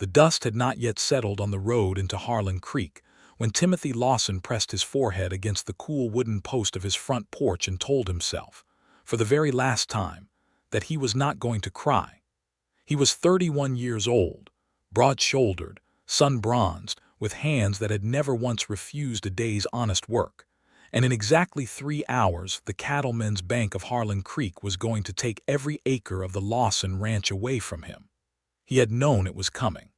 The dust had not yet settled on the road into Harlan Creek when Timothy Lawson pressed his forehead against the cool wooden post of his front porch and told himself, for the very last time, that he was not going to cry. He was 31 years old, broad-shouldered, sun-bronzed, with hands that had never once refused a day's honest work. And in exactly 3 hours, the Cattlemen's Bank of Harlan Creek was going to take every acre of the Lawson ranch away from him. He had known it was coming.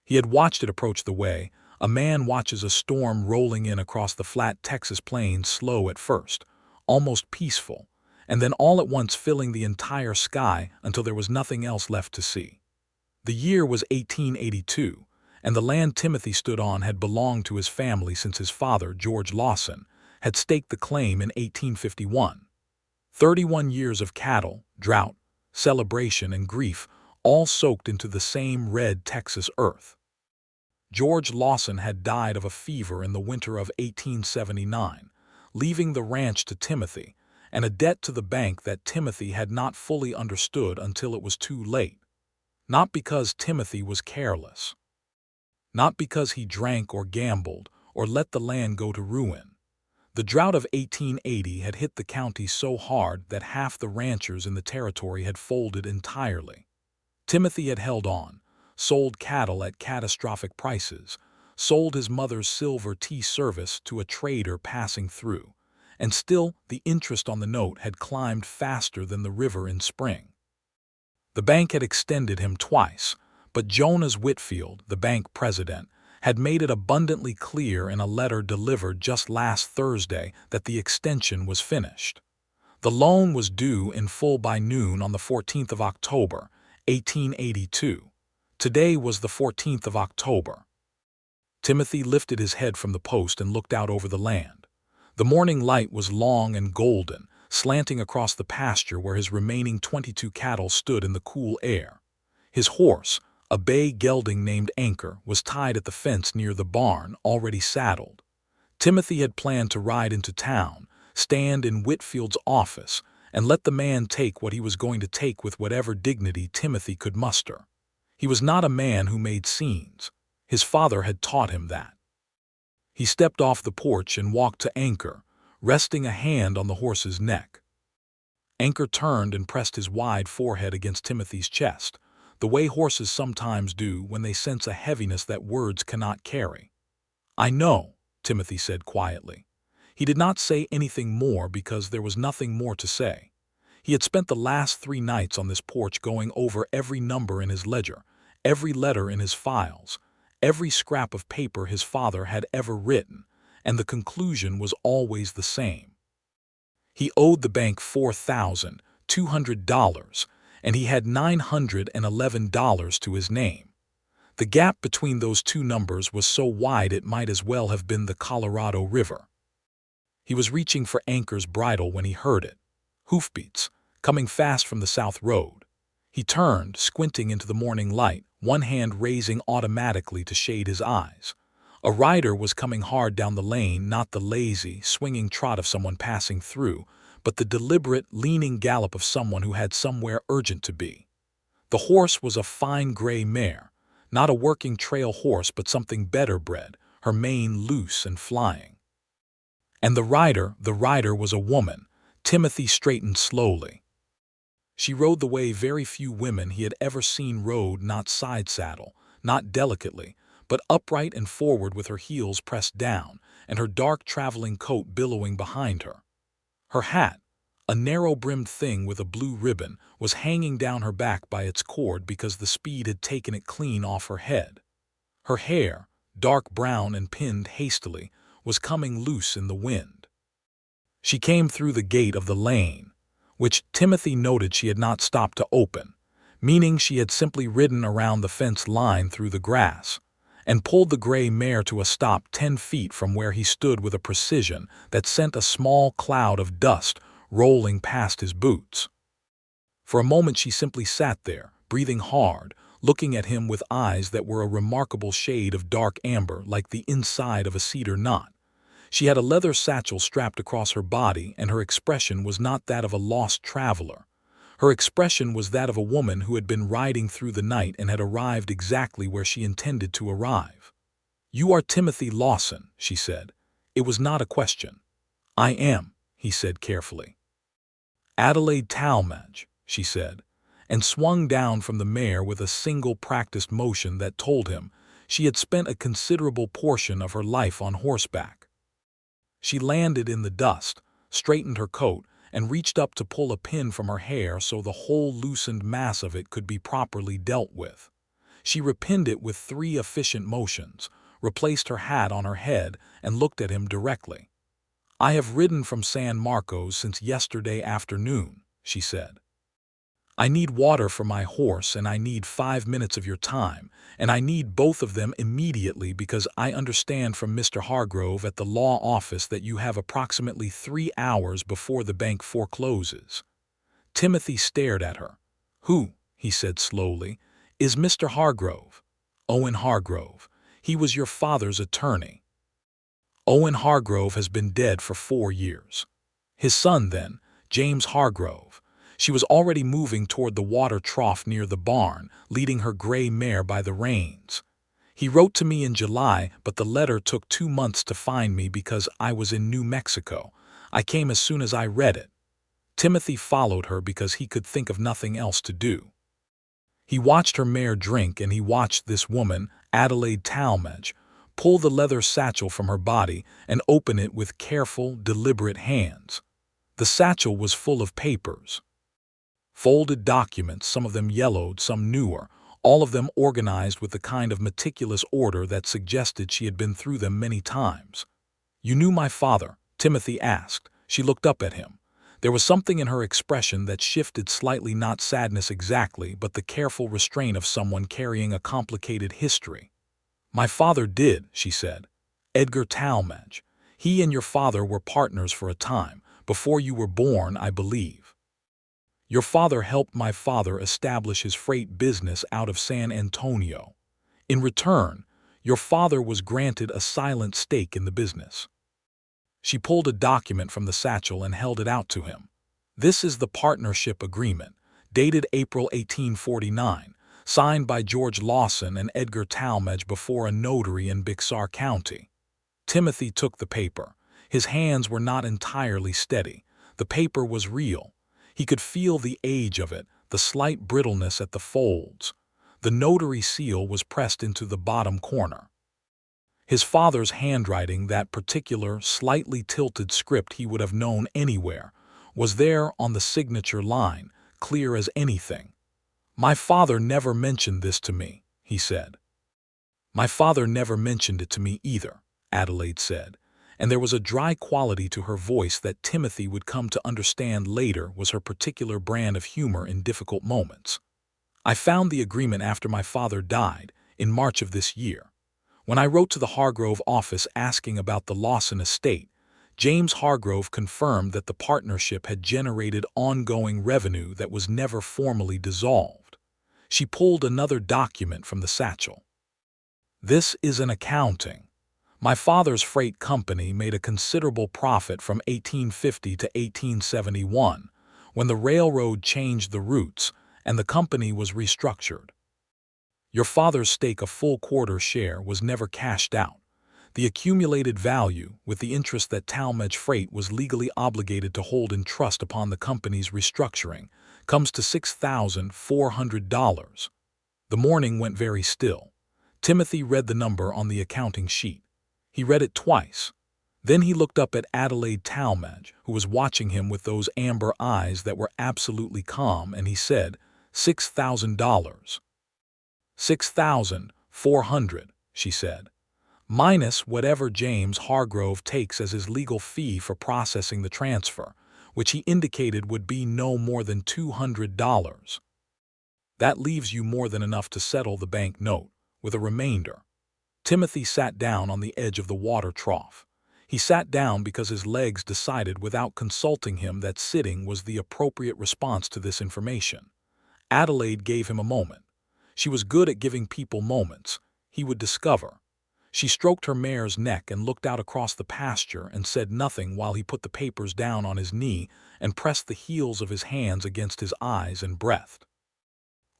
He had watched it approach the way a man watches a storm rolling in across the flat Texas plains, slow at first, almost peaceful, and then all at once filling the entire sky until there was nothing else left to see. The year was 1882, and the land Timothy stood on had belonged to his family since his father, George Lawson, had staked the claim in 1851. 31 years of cattle, drought, celebration, and grief, all soaked into the same red Texas earth. George Lawson had died of a fever in the winter of 1879, leaving the ranch to Timothy, and a debt to the bank that Timothy had not fully understood until it was too late. Not because Timothy was careless. Not because he drank or gambled or let the land go to ruin. The drought of 1880 had hit the county so hard that half the ranchers in the territory had folded entirely. Timothy had held on, sold cattle at catastrophic prices, sold his mother's silver tea service to a trader passing through, and still the interest on the note had climbed faster than the river in spring. The bank had extended him twice, but Jonas Whitfield, the bank president, had made it abundantly clear in a letter delivered just last Thursday that the extension was finished. The loan was due in full by noon on the 14th of October, 1882. Today was the 14th of October. Timothy lifted his head from the post and looked out over the land. The morning light was long and golden, slanting across the pasture where his remaining 22 cattle stood in the cool air. His horse, a bay gelding named Anchor, was tied at the fence near the barn, already saddled. Timothy had planned to ride into town, stand in Whitfield's office, and let the man take what he was going to take with whatever dignity Timothy could muster. He was not a man who made scenes. His father had taught him that. He stepped off the porch and walked to Anchor, resting a hand on the horse's neck. Anchor turned and pressed his wide forehead against Timothy's chest, the way horses sometimes do when they sense a heaviness that words cannot carry. "I know," Timothy said quietly. He did not say anything more because there was nothing more to say. He had spent the last 3 nights on this porch going over every number in his ledger, every letter in his files, every scrap of paper his father had ever written, and the conclusion was always the same. He owed the bank $4,200, and he had $911 to his name. The gap between those 2 numbers was so wide it might as well have been the Colorado River. He was reaching for Anchor's bridle when he heard it. Hoofbeats, coming fast from the south road. He turned, squinting into the morning light, one hand raising automatically to shade his eyes. A rider was coming hard down the lane, not the lazy, swinging trot of someone passing through, but the deliberate, leaning gallop of someone who had somewhere urgent to be. The horse was a fine gray mare, not a working trail horse but something better bred, her mane loose and flying. And the rider was a woman. Timothy straightened slowly. She rode the way very few women he had ever seen rode, not side saddle, not delicately, but upright and forward with her heels pressed down and her dark traveling coat billowing behind her. Her hat, a narrow-brimmed thing with a blue ribbon, was hanging down her back by its cord because the speed had taken it clean off her head. Her hair, dark brown and pinned hastily, was coming loose in the wind. She came through the gate of the lane, which Timothy noted she had not stopped to open, meaning she had simply ridden around the fence line through the grass, and pulled the gray mare to a stop 10 feet from where he stood with a precision that sent a small cloud of dust rolling past his boots. For a moment she simply sat there, breathing hard, looking at him with eyes that were a remarkable shade of dark amber like the inside of a cedar knot. She had a leather satchel strapped across her body, and her expression was not that of a lost traveler. Her expression was that of a woman who had been riding through the night and had arrived exactly where she intended to arrive. "You are Timothy Lawson," she said. It was not a question. "I am," he said carefully. "Adelaide Talmadge," she said, and swung down from the mare with a single practiced motion that told him she had spent a considerable portion of her life on horseback. She landed in the dust, straightened her coat, and reached up to pull a pin from her hair so the whole loosened mass of it could be properly dealt with. She repinned it with 3 efficient motions, replaced her hat on her head, and looked at him directly. "I have ridden from San Marcos since yesterday afternoon," she said. "I need water for my horse, and I need 5 minutes of your time, and I need both of them immediately because I understand from Mr. Hargrove at the law office that you have approximately 3 hours before the bank forecloses." Timothy stared at her. "Who," he said slowly, "is Mr. Hargrove?" "Owen Hargrove. He was your father's attorney." "Owen Hargrove has been dead for 4 years. His son, then, James Hargrove." She was already moving toward the water trough near the barn, leading her gray mare by the reins. "He wrote to me in July, but the letter took 2 months to find me because I was in New Mexico. I came as soon as I read it." Timothy followed her because he could think of nothing else to do. He watched her mare drink, and he watched this woman, Adelaide Talmadge, pull the leather satchel from her body and open it with careful, deliberate hands. The satchel was full of papers. Folded documents, some of them yellowed, some newer, all of them organized with the kind of meticulous order that suggested she had been through them many times. "You knew my father?" Timothy asked. She looked up at him. There was something in her expression that shifted slightly, not sadness exactly, but the careful restraint of someone carrying a complicated history. "My father did," she said. "Edgar Talmadge. He and your father were partners for a time, before you were born, I believe. Your father helped my father establish his freight business out of San Antonio. In return, your father was granted a silent stake in the business." She pulled a document from the satchel and held it out to him. "This is the partnership agreement, dated April 1849, signed by George Lawson and Edgar Talmadge before a notary in Bixar County." Timothy took the paper. His hands were not entirely steady. The paper was real. He could feel the age of it, the slight brittleness at the folds. The notary seal was pressed into the bottom corner. His father's handwriting, that particular, slightly tilted script he would have known anywhere, was there on the signature line, clear as anything. "My father never mentioned this to me," he said. "My father never mentioned it to me either," Adelaide said, and there was a dry quality to her voice that Timothy would come to understand later was her particular brand of humor in difficult moments. "I found the agreement after my father died, in March of this year. When I wrote to the Hargrove office asking about the Lawson estate, James Hargrove confirmed that the partnership had generated ongoing revenue that was never formally dissolved." She pulled another document from the satchel. "This is an accounting. My father's freight company made a considerable profit from 1850 to 1871, when the railroad changed the routes and the company was restructured. Your father's stake, a full quarter share, was never cashed out. The accumulated value, with the interest that Talmadge Freight was legally obligated to hold in trust upon the company's restructuring, comes to $6,400. The morning went very still. Timothy read the number on the accounting sheet. He read it twice. Then he looked up at Adelaide Talmadge, who was watching him with those amber eyes that were absolutely calm, and he said, $6,000. $6,400, she said. "Minus whatever James Hargrove takes as his legal fee for processing the transfer, which he indicated would be no more than $200. That leaves you more than enough to settle the bank note, with a remainder." Timothy sat down on the edge of the water trough. He sat down because his legs decided without consulting him that sitting was the appropriate response to this information. Adelaide gave him a moment. She was good at giving people moments. He would discover. She stroked her mare's neck and looked out across the pasture and said nothing while he put the papers down on his knee and pressed the heels of his hands against his eyes and breathed.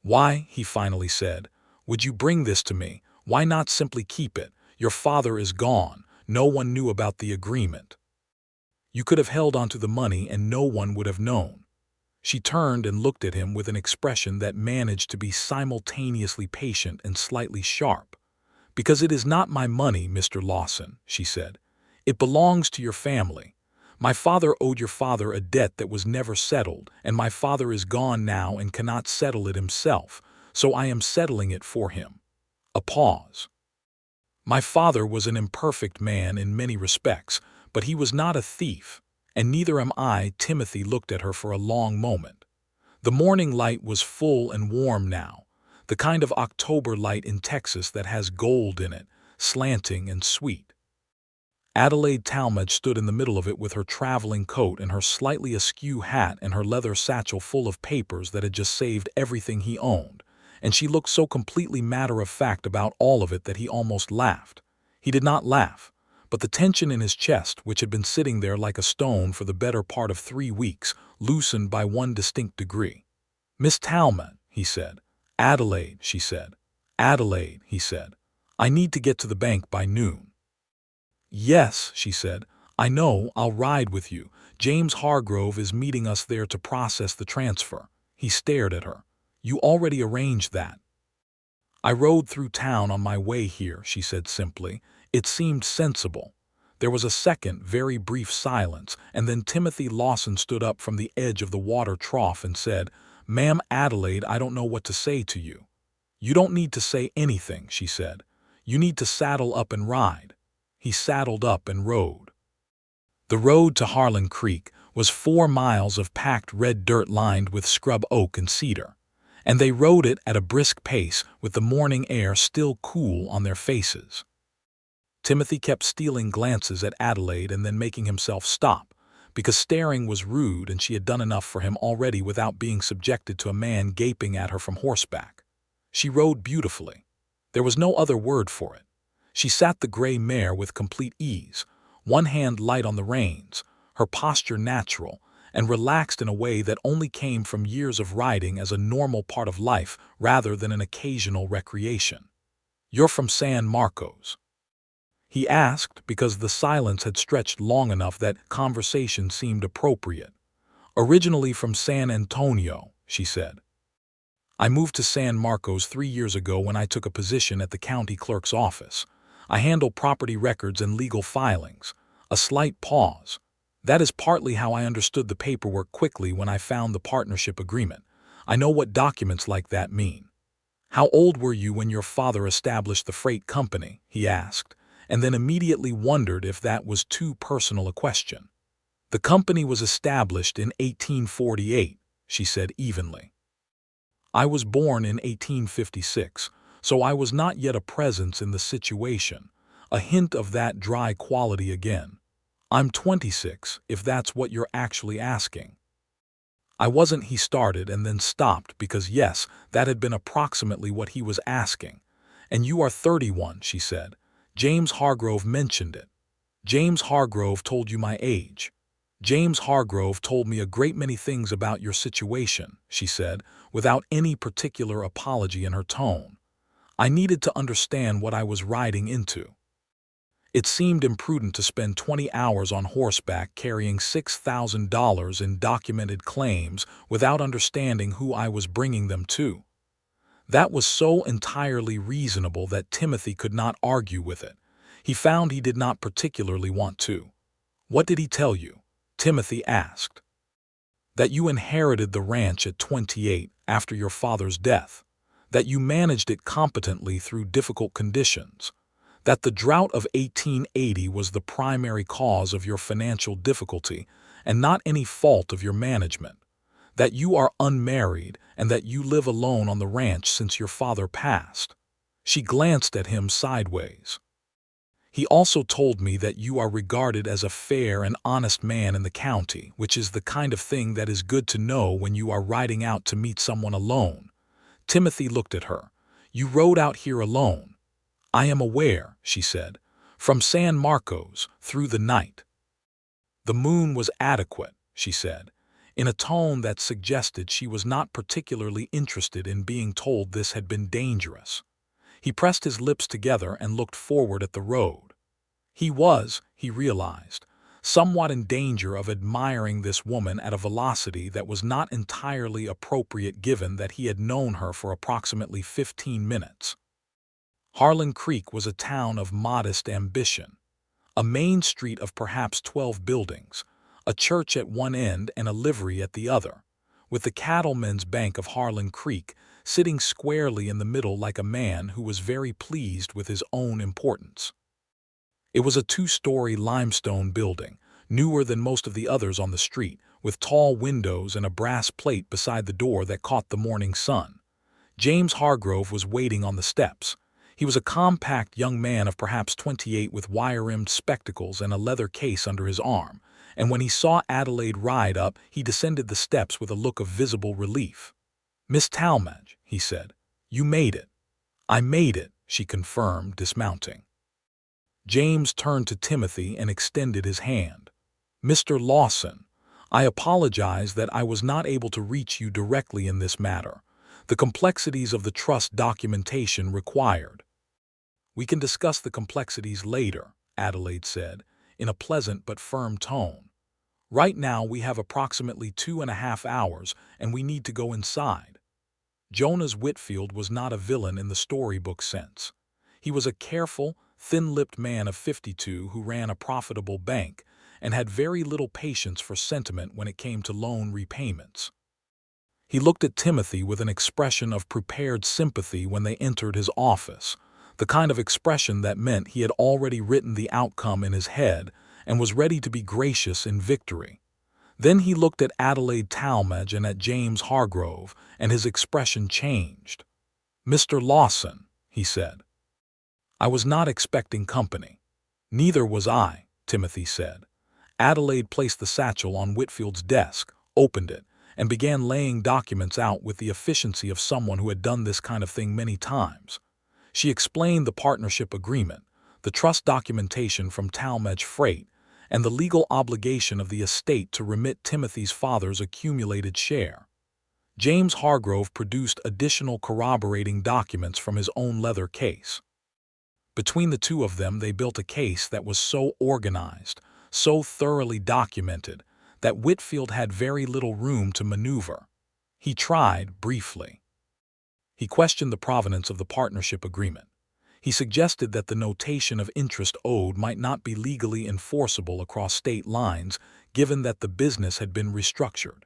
"Why," he finally said, "would you bring this to me? Why not simply keep it? Your father is gone. No one knew about the agreement. You could have held onto the money and no one would have known." She turned and looked at him with an expression that managed to be simultaneously patient and slightly sharp. "Because it is not my money, Mr. Lawson," she said. "It belongs to your family. My father owed your father a debt that was never settled, and my father is gone now and cannot settle it himself, so I am settling it for him." A pause. "My father was an imperfect man in many respects, but he was not a thief, and neither am I." Timothy looked at her for a long moment. The morning light was full and warm now, the kind of October light in Texas that has gold in it, slanting and sweet. Adelaide Talmadge stood in the middle of it with her traveling coat and her slightly askew hat and her leather satchel full of papers that had just saved everything he owned, and she looked so completely matter-of-fact about all of it that he almost laughed. He did not laugh, but the tension in his chest, which had been sitting there like a stone for the better part of 3 weeks, loosened by one distinct degree. "Miss Talmadge," he said. "Adelaide," she said. "Adelaide," he said. "I need to get to the bank by noon." "Yes," she said. "I know, I'll ride with you. James Hargrove is meeting us there to process the transfer." He stared at her. "You already arranged that." "I rode through town on my way here," she said simply. It seemed sensible. There was a second, very brief silence, and then Timothy Lawson stood up from the edge of the water trough and said, "Ma'am Adelaide, I don't know what to say to you." "You don't need to say anything," she said. "You need to saddle up and ride." He saddled up and rode. The road to Harlan Creek was 4 miles of packed red dirt lined with scrub oak and cedar, and they rode it at a brisk pace with the morning air still cool on their faces. Timothy kept stealing glances at Adelaide and then making himself stop, because staring was rude and she had done enough for him already without being subjected to a man gaping at her from horseback. She rode beautifully. There was no other word for it. She sat the gray mare with complete ease, one hand light on the reins, her posture natural, and relaxed in a way that only came from years of riding as a normal part of life rather than an occasional recreation. "You're from San Marcos?" he asked, because the silence had stretched long enough that conversation seemed appropriate. "Originally from San Antonio," she said. "I moved to San Marcos 3 years ago when I took a position at the county clerk's office. I handle property records and legal filings." A slight pause. "That is partly how I understood the paperwork quickly when I found the partnership agreement. I know what documents like that mean." "How old were you when your father established the freight company?" he asked, and then immediately wondered if that was too personal a question. "The company was established in 1848, she said evenly. "I was born in 1856, so I was not yet a presence in the situation." A hint of that dry quality again. "I'm 26, if that's what you're actually asking." "I wasn't," he started and then stopped because yes, that had been approximately what he was asking. "And you are 31, she said. "James Hargrove mentioned it." "James Hargrove told you my age." "James Hargrove told me a great many things about your situation," she said, without any particular apology in her tone. "I needed to understand what I was riding into. It seemed imprudent to spend 20 hours on horseback carrying $6,000 in documented claims without understanding who I was bringing them to." That was so entirely reasonable that Timothy could not argue with it. He found he did not particularly want to. "What did he tell you?" Timothy asked. "That you inherited the ranch at 28 after your father's death. That you managed it competently through difficult conditions. That the drought of 1880 was the primary cause of your financial difficulty and not any fault of your management. That you are unmarried and that you live alone on the ranch since your father passed." She glanced at him sideways. "He also told me that you are regarded as a fair and honest man in the county, which is the kind of thing that is good to know when you are riding out to meet someone alone." Timothy looked at her. "You rode out here alone." "I am aware," she said. "From San Marcos, through the night." "The moon was adequate," she said, in a tone that suggested she was not particularly interested in being told this had been dangerous. He pressed his lips together and looked forward at the road. He realized, somewhat in danger of admiring this woman at a velocity that was not entirely appropriate given that he had known her for approximately 15 minutes. Harlan Creek was a town of modest ambition. A main street of perhaps 12 buildings, a church at one end and a livery at the other, with the Cattlemen's Bank of Harlan Creek sitting squarely in the middle like a man who was very pleased with his own importance. It was a 2-story limestone building, newer than most of the others on the street, with tall windows and a brass plate beside the door that caught the morning sun. James Hargrove was waiting on the steps. He was a compact young man of perhaps 28 with wire-rimmed spectacles and a leather case under his arm, and when he saw Adelaide ride up, he descended the steps with a look of visible relief. "Miss Talmadge," he said, "you made it." "I made it," she confirmed, dismounting. James turned to Timothy and extended his hand. "Mr. Lawson, I apologize that I was not able to reach you directly in this matter. The complexities of the trust documentation required." "We can discuss the complexities later," Adelaide said, in a pleasant but firm tone. "Right now we have approximately 2.5 hours, and we need to go inside." Jonas Whitfield was not a villain in the storybook sense. He was a careful, thin-lipped man of 52 who ran a profitable bank and had very little patience for sentiment when it came to loan repayments. He looked at Timothy with an expression of prepared sympathy when they entered his office, the kind of expression that meant he had already written the outcome in his head and was ready to be gracious in victory. Then he looked at Adelaide Talmadge and at James Hargrove, and his expression changed. "Mr. Lawson," he said, "I was not expecting company." "Neither was I," Timothy said. Adelaide placed the satchel on Whitfield's desk, opened it, and began laying documents out with the efficiency of someone who had done this kind of thing many times. She explained the partnership agreement, the trust documentation from Talmadge Freight, and the legal obligation of the estate to remit Timothy's father's accumulated share. James Hargrove produced additional corroborating documents from his own leather case. Between the two of them they built a case that was so organized, so thoroughly documented, that Whitfield had very little room to maneuver. He tried, briefly. He questioned the provenance of the partnership agreement. He suggested that the notation of interest owed might not be legally enforceable across state lines, given that the business had been restructured.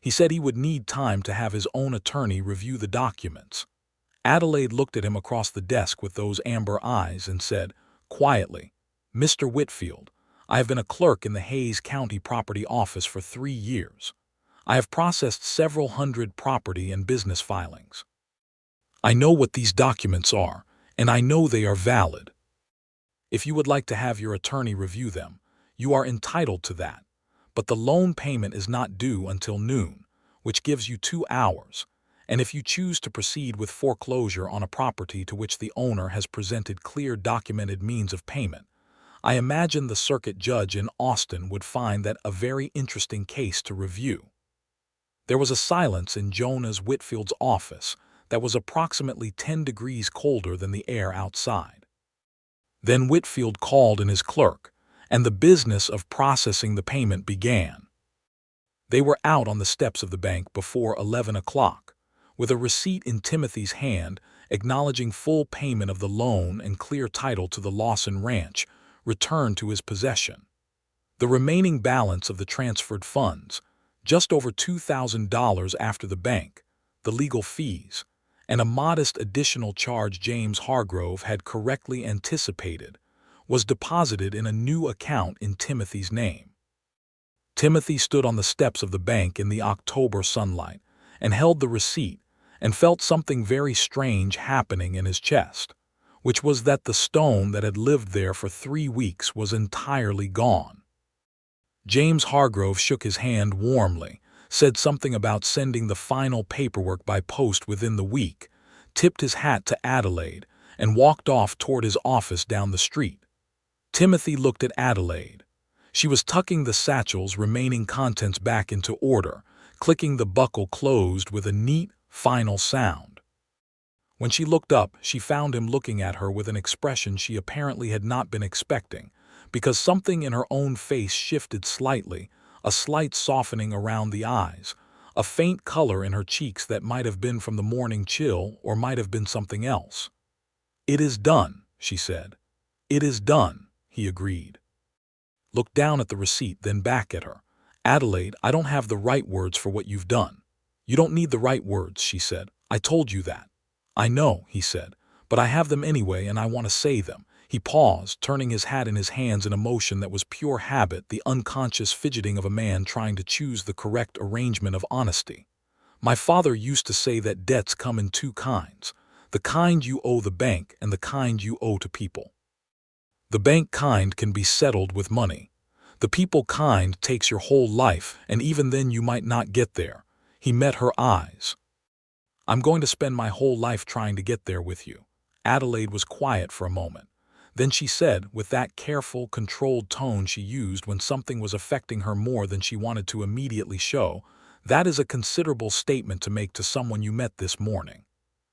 He said he would need time to have his own attorney review the documents. Adelaide looked at him across the desk with those amber eyes and said, quietly, "Mr. Whitfield, I have been a clerk in the Hayes County Property Office for 3 years. I have processed several hundred property and business filings. I know what these documents are, and I know they are valid. If you would like to have your attorney review them, you are entitled to that, but the loan payment is not due until noon, which gives you 2 hours, and if you choose to proceed with foreclosure on a property to which the owner has presented clear documented means of payment, I imagine the circuit judge in Austin would find that a very interesting case to review." There was a silence in Jonas Whitfield's office that was approximately 10 degrees colder than the air outside. Then Whitfield called in his clerk, and the business of processing the payment began. They were out on the steps of the bank before 11 o'clock, with a receipt in Timothy's hand acknowledging full payment of the loan and clear title to the Lawson ranch returned to his possession. The remaining balance of the transferred funds, just over $2,000 after the bank, the legal fees, and a modest additional charge James Hargrove had correctly anticipated, was deposited in a new account in Timothy's name. Timothy stood on the steps of the bank in the October sunlight and held the receipt and felt something very strange happening in his chest, which was that the stone that had lived there for 3 weeks was entirely gone. James Hargrove shook his hand warmly, said something about sending the final paperwork by post within the week, tipped his hat to Adelaide, and walked off toward his office down the street. Timothy looked at Adelaide. She was tucking the satchel's remaining contents back into order, clicking the buckle closed with a neat, final sound. When she looked up, she found him looking at her with an expression she apparently had not been expecting, because something in her own face shifted slightly, a slight softening around the eyes, a faint color in her cheeks that might have been from the morning chill or might have been something else. "It is done," she said. "It is done," he agreed. Looked down at the receipt, then back at her. "Adelaide, I don't have the right words for what you've done." "You don't need the right words," she said. "I told you that." "I know," he said, "but I have them anyway and I want to say them." He paused, turning his hat in his hands in a motion that was pure habit, the unconscious fidgeting of a man trying to choose the correct arrangement of honesty. "My father used to say that debts come in two kinds, the kind you owe the bank and the kind you owe to people. The bank kind can be settled with money. The people kind takes your whole life, and even then you might not get there." He met her eyes. "I'm going to spend my whole life trying to get there with you." Adelaide was quiet for a moment. Then she said, with that careful, controlled tone she used when something was affecting her more than she wanted to immediately show, "That is a considerable statement to make to someone you met this morning."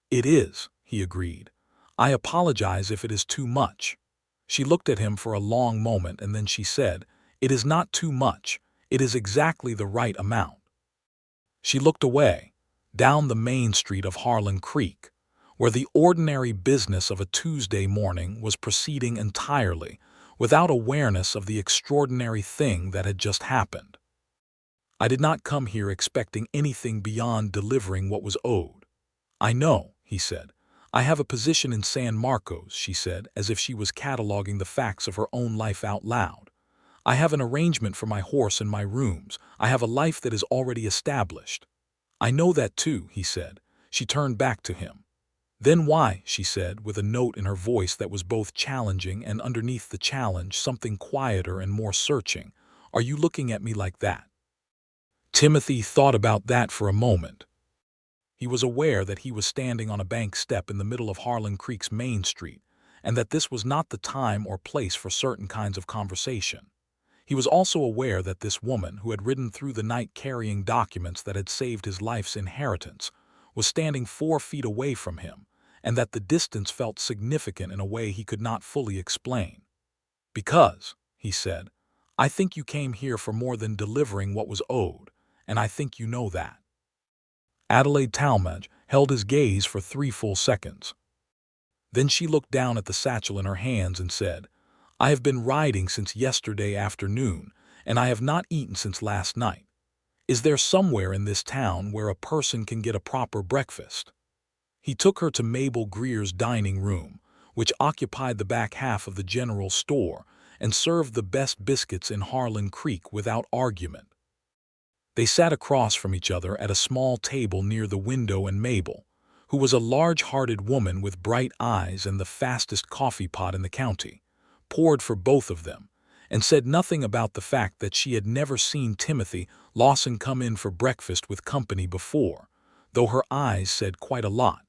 "It is," he agreed. "I apologize if it is too much." She looked at him for a long moment and then she said, "It is not too much. It is exactly the right amount." She looked away, down the main street of Harlan Creek, where the ordinary business of a Tuesday morning was proceeding entirely, without awareness of the extraordinary thing that had just happened. "I did not come here expecting anything beyond delivering what was owed." "I know," he said. "I have a position in San Marcos," she said, as if she was cataloging the facts of her own life out loud. "I have an arrangement for my horse and my rooms. I have a life that is already established." "I know that too," he said. She turned back to him. "Then why," she said, with a note in her voice that was both challenging and underneath the challenge something quieter and more searching, "are you looking at me like that?" Timothy thought about that for a moment. He was aware that he was standing on a bank step in the middle of Harlan Creek's main street, and that this was not the time or place for certain kinds of conversation. He was also aware that this woman, who had ridden through the night carrying documents that had saved his life's inheritance, was standing 4 feet away from him, and that the distance felt significant in a way he could not fully explain. "Because," he said, "I think you came here for more than delivering what was owed, and I think you know that." Adelaide Talmadge held his gaze for 3 full seconds. Then she looked down at the satchel in her hands and said, "I have been riding since yesterday afternoon, and I have not eaten since last night. Is there somewhere in this town where a person can get a proper breakfast?" He took her to Mabel Greer's dining room, which occupied the back half of the general store, and served the best biscuits in Harlan Creek without argument. They sat across from each other at a small table near the window, and Mabel, who was a large-hearted woman with bright eyes and the fastest coffee pot in the county, poured for both of them, and said nothing about the fact that she had never seen Timothy Lawson come in for breakfast with company before, though her eyes said quite a lot.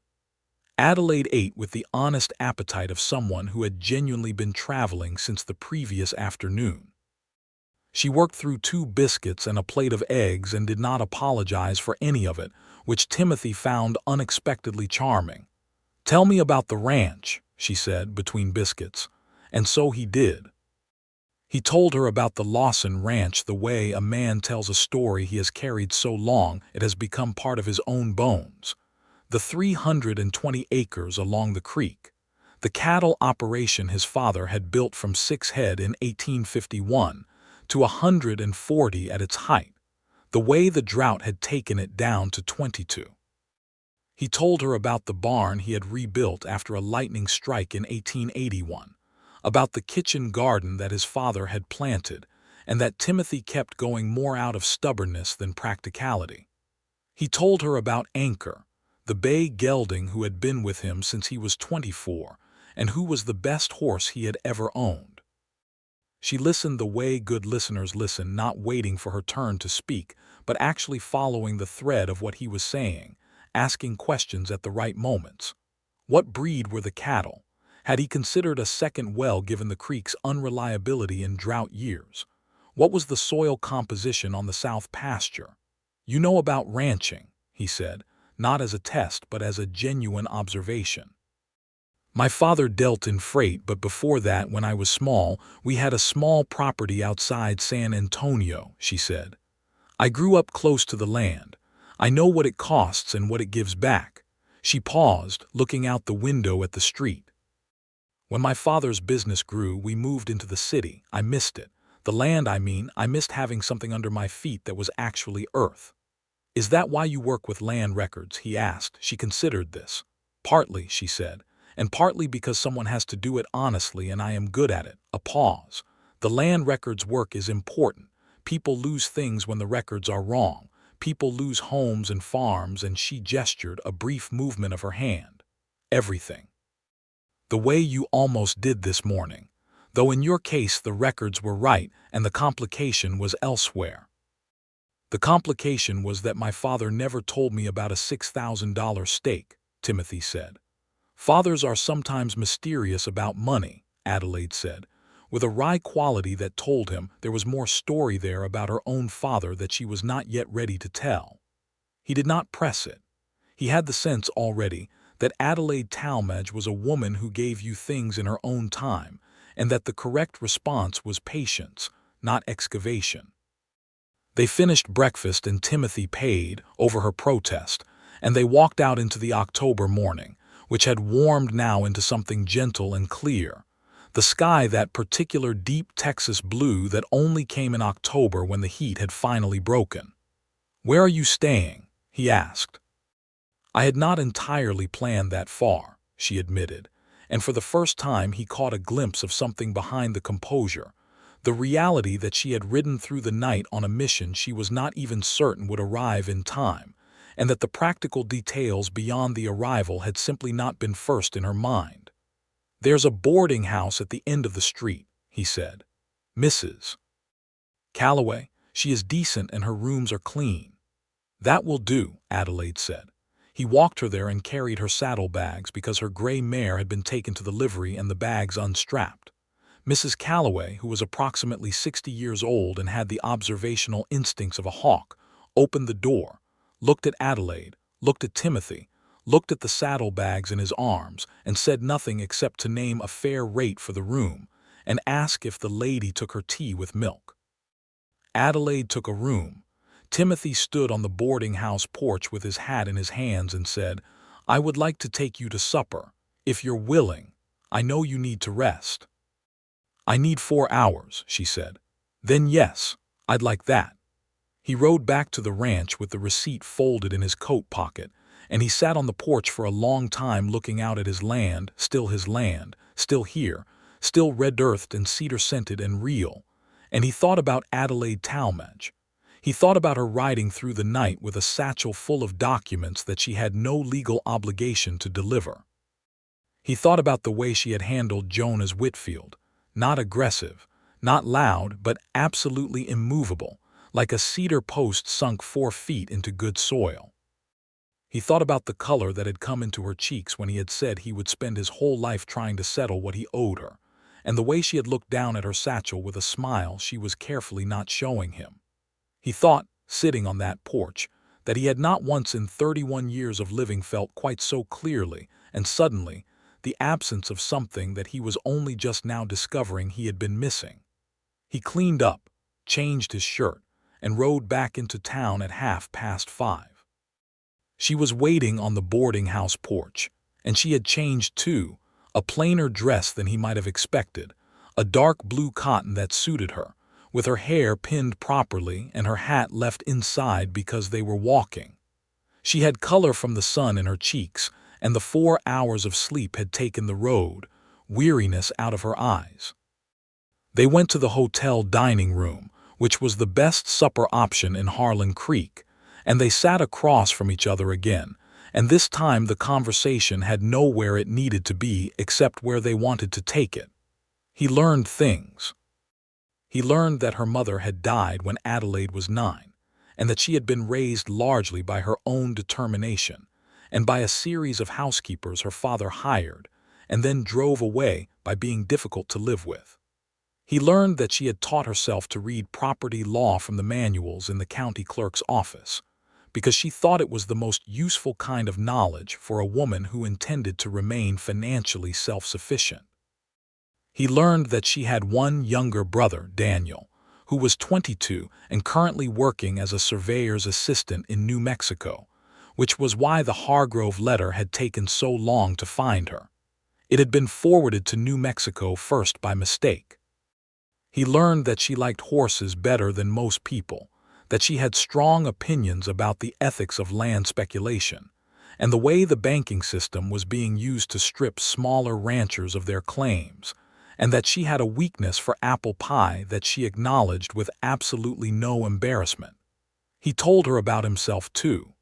Adelaide ate with the honest appetite of someone who had genuinely been traveling since the previous afternoon. She worked through 2 biscuits and a plate of eggs and did not apologize for any of it, which Timothy found unexpectedly charming. "Tell me about the ranch," she said, between biscuits. And so he did. He told her about the Lawson ranch the way a man tells a story he has carried so long it has become part of his own bones. The 320 acres along the creek. The cattle operation his father had built from 6 head in 1851 to 140 at its height, the way the drought had taken it down to 22. He told her about the barn he had rebuilt after a lightning strike in 1881, about the kitchen garden that his father had planted, and that Timothy kept going more out of stubbornness than practicality. He told her about Anchor, the bay gelding who had been with him since he was 24, and who was the best horse he had ever owned. She listened the way good listeners listen, not waiting for her turn to speak, but actually following the thread of what he was saying, asking questions at the right moments. What breed were the cattle? Had he considered a second well given the creek's unreliability in drought years? What was the soil composition on the south pasture? You know about ranching, he said, not as a test but as a genuine observation. My father dealt in freight, but before that, when I was small, we had a small property outside San Antonio, she said. I grew up close to the land. I know what it costs and what it gives back. She paused, looking out the window at the street. When my father's business grew, we moved into the city. I missed it. The land, I missed having something under my feet that was actually earth. Is that why you work with land records? He asked. She considered this. Partly, she said, and partly because someone has to do it honestly and I am good at it. A pause. The land records work is important. People lose things when the records are wrong. People lose homes and farms, and she gestured, a brief movement of her hand. Everything. The way you almost did this morning. Though in your case the records were right and the complication was elsewhere. The complication was that my father never told me about a $6,000 stake, Timothy said. Fathers are sometimes mysterious about money, Adelaide said, with a wry quality that told him there was more story there about her own father that she was not yet ready to tell. He did not press it. He had the sense already that Adelaide Talmadge was a woman who gave you things in her own time, and that the correct response was patience, not excavation. They finished breakfast and Timothy paid over her protest, and they walked out into the October morning, which had warmed now into something gentle and clear. The sky, that particular deep Texas blue that only came in October when the heat had finally broken. "Where are you staying?" he asked. "I had not entirely planned that far," she admitted, and for the first time he caught a glimpse of something behind the composure, the reality that she had ridden through the night on a mission she was not even certain would arrive in time, and that the practical details beyond the arrival had simply not been first in her mind. "There's a boarding house at the end of the street," he said. "Mrs. Calloway, she is decent and her rooms are clean." "That will do," Adelaide said. He walked her there and carried her saddlebags because her gray mare had been taken to the livery and the bags unstrapped. Mrs. Calloway, who was approximately 60 years old and had the observational instincts of a hawk, opened the door, looked at Adelaide, looked at Timothy, looked at the saddlebags in his arms, and said nothing except to name a fair rate for the room and ask if the lady took her tea with milk. Adelaide took a room. Timothy stood on the boarding house porch with his hat in his hands and said, "I would like to take you to supper, if you're willing. I know you need to rest." "I need 4 hours," she said. "Then yes, I'd like that." He rode back to the ranch with the receipt folded in his coat pocket, and he sat on the porch for a long time looking out at his land, still here, still red-earthed and cedar-scented and real, and he thought about Adelaide Talmadge. He thought about her riding through the night with a satchel full of documents that she had no legal obligation to deliver. He thought about the way she had handled Jonas Whitfield, not aggressive, not loud, but absolutely immovable, like a cedar post sunk 4 feet into good soil. He thought about the color that had come into her cheeks when he had said he would spend his whole life trying to settle what he owed her, and the way she had looked down at her satchel with a smile she was carefully not showing him. He thought, sitting on that porch, that he had not once in 31 years of living felt quite so clearly, and suddenly, the absence of something that he was only just now discovering he had been missing. He cleaned up, changed his shirt, and rode back into town at 5:30. She was waiting on the boarding house porch, and she had changed too, a plainer dress than he might have expected, a dark blue cotton that suited her, with her hair pinned properly and her hat left inside because they were walking. She had color from the sun in her cheeks, and the 4 hours of sleep had taken the road, weariness out of her eyes. They went to the hotel dining room, which was the best supper option in Harlan Creek, and they sat across from each other again, and this time the conversation had nowhere it needed to be except where they wanted to take it. He learned things. He learned that her mother had died when Adelaide was 9, and that she had been raised largely by her own determination, and by a series of housekeepers her father hired, and then drove away by being difficult to live with. He learned that she had taught herself to read property law from the manuals in the county clerk's office, because she thought it was the most useful kind of knowledge for a woman who intended to remain financially self-sufficient. He learned that she had one younger brother, Daniel, who was 22 and currently working as a surveyor's assistant in New Mexico, which was why the Hargrove letter had taken so long to find her. It had been forwarded to New Mexico first by mistake. He learned that she liked horses better than most people, that she had strong opinions about the ethics of land speculation, and the way the banking system was being used to strip smaller ranchers of their claims, and that she had a weakness for apple pie that she acknowledged with absolutely no embarrassment. He told her about himself, too.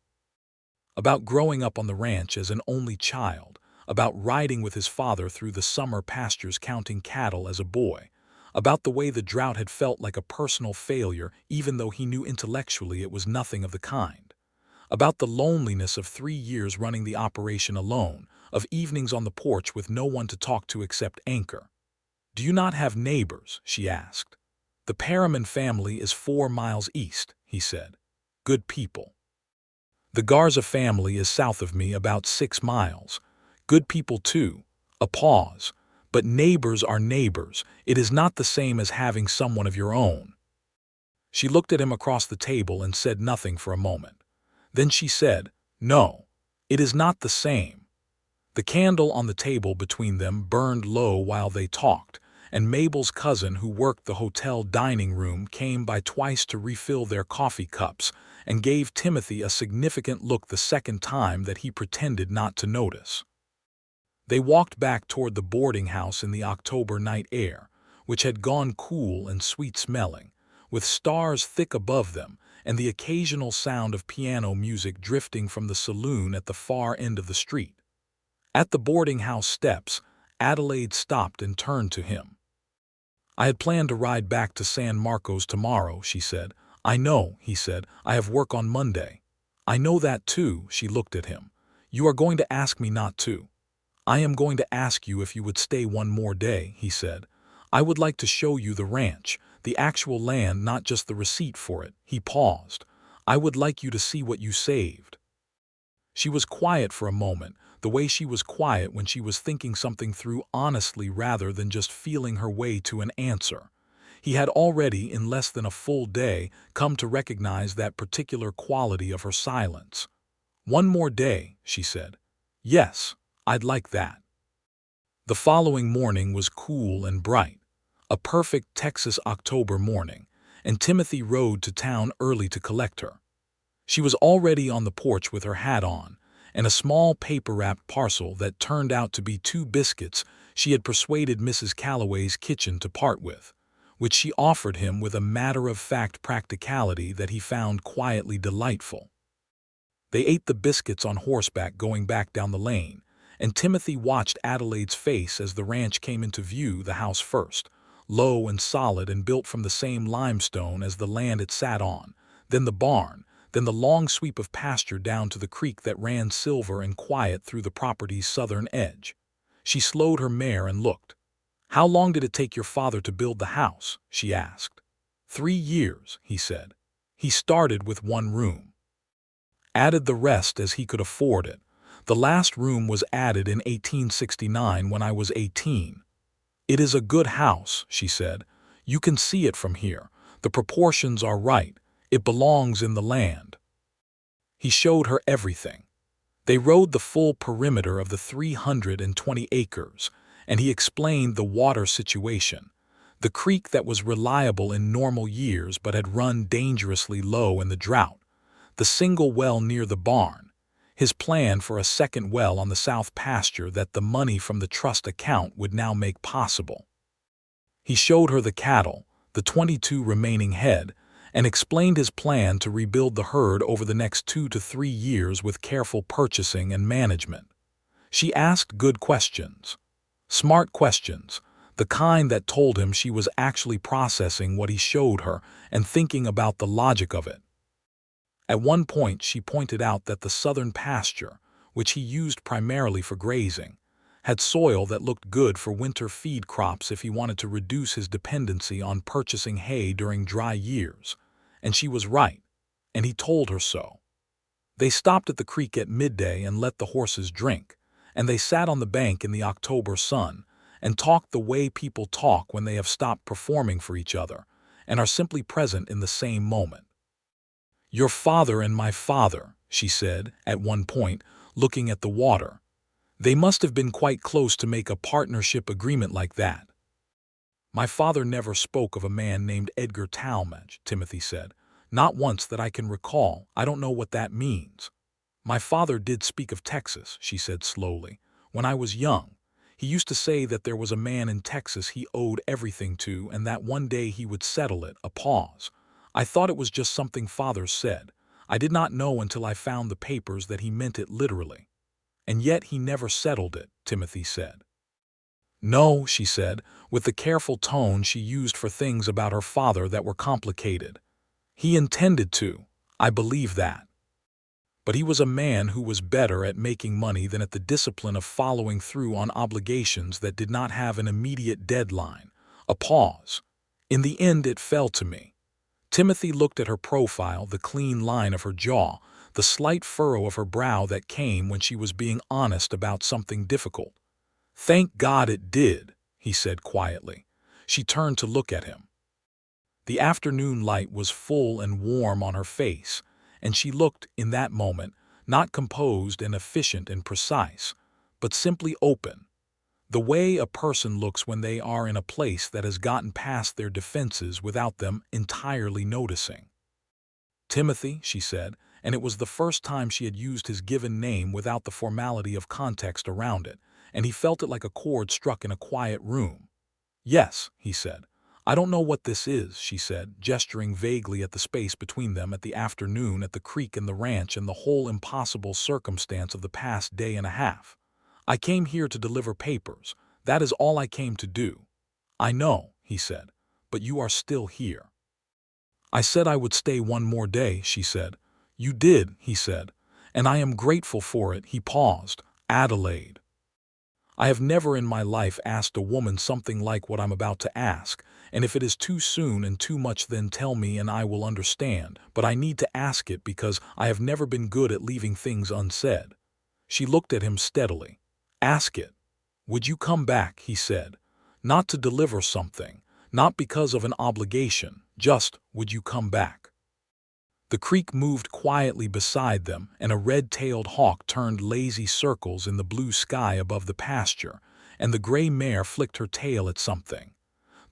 About growing up on the ranch as an only child, about riding with his father through the summer pastures counting cattle as a boy, about the way the drought had felt like a personal failure even though he knew intellectually it was nothing of the kind, about the loneliness of 3 years running the operation alone, of evenings on the porch with no one to talk to except Anchor. "Do you not have neighbors?" she asked. "The Perriman family is 4 miles east," he said. "Good people. The Garza family is south of me about 6 miles. Good people too." A pause. "But neighbors are neighbors. It is not the same as having someone of your own." She looked at him across the table and said nothing for a moment. Then she said, "No, it is not the same." The candle on the table between them burned low while they talked, and Mabel's cousin who worked the hotel dining room came by twice to refill their coffee cups and gave Timothy a significant look the second time that he pretended not to notice. They walked back toward the boarding house in the October night air, which had gone cool and sweet-smelling, with stars thick above them and the occasional sound of piano music drifting from the saloon at the far end of the street. At the boarding house steps, Adelaide stopped and turned to him. "I had planned to ride back to San Marcos tomorrow," she said. "I know," he said. "I have work on Monday." "I know that too," she looked at him. "You are going to ask me not to." "I am going to ask you if you would stay one more day," he said. "I would like to show you the ranch, the actual land, not just the receipt for it." He paused. "I would like you to see what you saved." She was quiet for a moment, the way she was quiet when she was thinking something through honestly rather than just feeling her way to an answer. He had already, in less than a full day, come to recognize that particular quality of her silence. "One more day," she said. "Yes, I'd like that." The following morning was cool and bright, a perfect Texas October morning, and Timothy rode to town early to collect her. She was already on the porch with her hat on, and a small paper-wrapped parcel that turned out to be 2 biscuits she had persuaded Mrs. Calloway's kitchen to part with, which she offered him with a matter-of-fact practicality that he found quietly delightful. They ate the biscuits on horseback going back down the lane, and Timothy watched Adelaide's face as the ranch came into view, the house first, low and solid and built from the same limestone as the land it sat on, then the barn, then the long sweep of pasture down to the creek that ran silver and quiet through the property's southern edge. She slowed her mare and looked. "How long did it take your father to build the house?" she asked. 3 years, he said. "He started with 1 room. Added the rest as he could afford it. The last room was added in 1869 when I was 18. It is a good house," she said. "You can see it from here. The proportions are right. It belongs in the land." He showed her everything. They rode the full perimeter of the 320 acres, and he explained the water situation, the creek that was reliable in normal years but had run dangerously low in the drought, the single well near the barn, his plan for a second well on the south pasture that the money from the trust account would now make possible. He showed her the cattle, the 22 remaining head, and explained his plan to rebuild the herd over the next 2 to 3 years with careful purchasing and management. She asked good questions. Smart questions, the kind that told him she was actually processing what he showed her and thinking about the logic of it. At one point she pointed out that the southern pasture, which he used primarily for grazing, had soil that looked good for winter feed crops if he wanted to reduce his dependency on purchasing hay during dry years. And she was right, and he told her so. They stopped at the creek at midday and let the horses drink, and they sat on the bank in the October sun and talked the way people talk when they have stopped performing for each other and are simply present in the same moment. "Your father and my father," she said at one point, looking at the water. "They must have been quite close to make a partnership agreement like that." "My father never spoke of a man named Edgar Talmadge," Timothy said. "Not once that I can recall. I don't know what that means." "My father did speak of Texas," she said slowly. "When I was young, he used to say that there was a man in Texas he owed everything to and that one day he would settle it." A pause. "I thought it was just something father said. I did not know until I found the papers that he meant it literally." "And yet he never settled it," Timothy said. "No," she said, with the careful tone she used for things about her father that were complicated. "He intended to. I believe that. But he was a man who was better at making money than at the discipline of following through on obligations that did not have an immediate deadline." A pause. "In the end it fell to me." Timothy looked at her profile, the clean line of her jaw, the slight furrow of her brow that came when she was being honest about something difficult. "Thank God it did," he said quietly. She turned to look at him. The afternoon light was full and warm on her face, and she looked, in that moment, not composed and efficient and precise, but simply open, the way a person looks when they are in a place that has gotten past their defenses without them entirely noticing. "Timothy," she said, and it was the first time she had used his given name without the formality of context around it, and he felt it like a chord struck in a quiet room. "Yes," he said. "I don't know what this is," she said, gesturing vaguely at the space between them, at the afternoon, at the creek and the ranch, and the whole impossible circumstance of the past day and a half. "I came here to deliver papers. That is all I came to do." "I know," he said, "but you are still here." "I said I would stay one more day," she said. "You did," he said, "and I am grateful for it." He paused. "Adelaide, I have never in my life asked a woman something like what I'm about to ask, and if it is too soon and too much then tell me and I will understand, but I need to ask it because I have never been good at leaving things unsaid." She looked at him steadily. "Ask it. Would you come back?" he said. "Not to deliver something, not because of an obligation, just, would you come back?" The creek moved quietly beside them, and a red-tailed hawk turned lazy circles in the blue sky above the pasture, and the gray mare flicked her tail at something.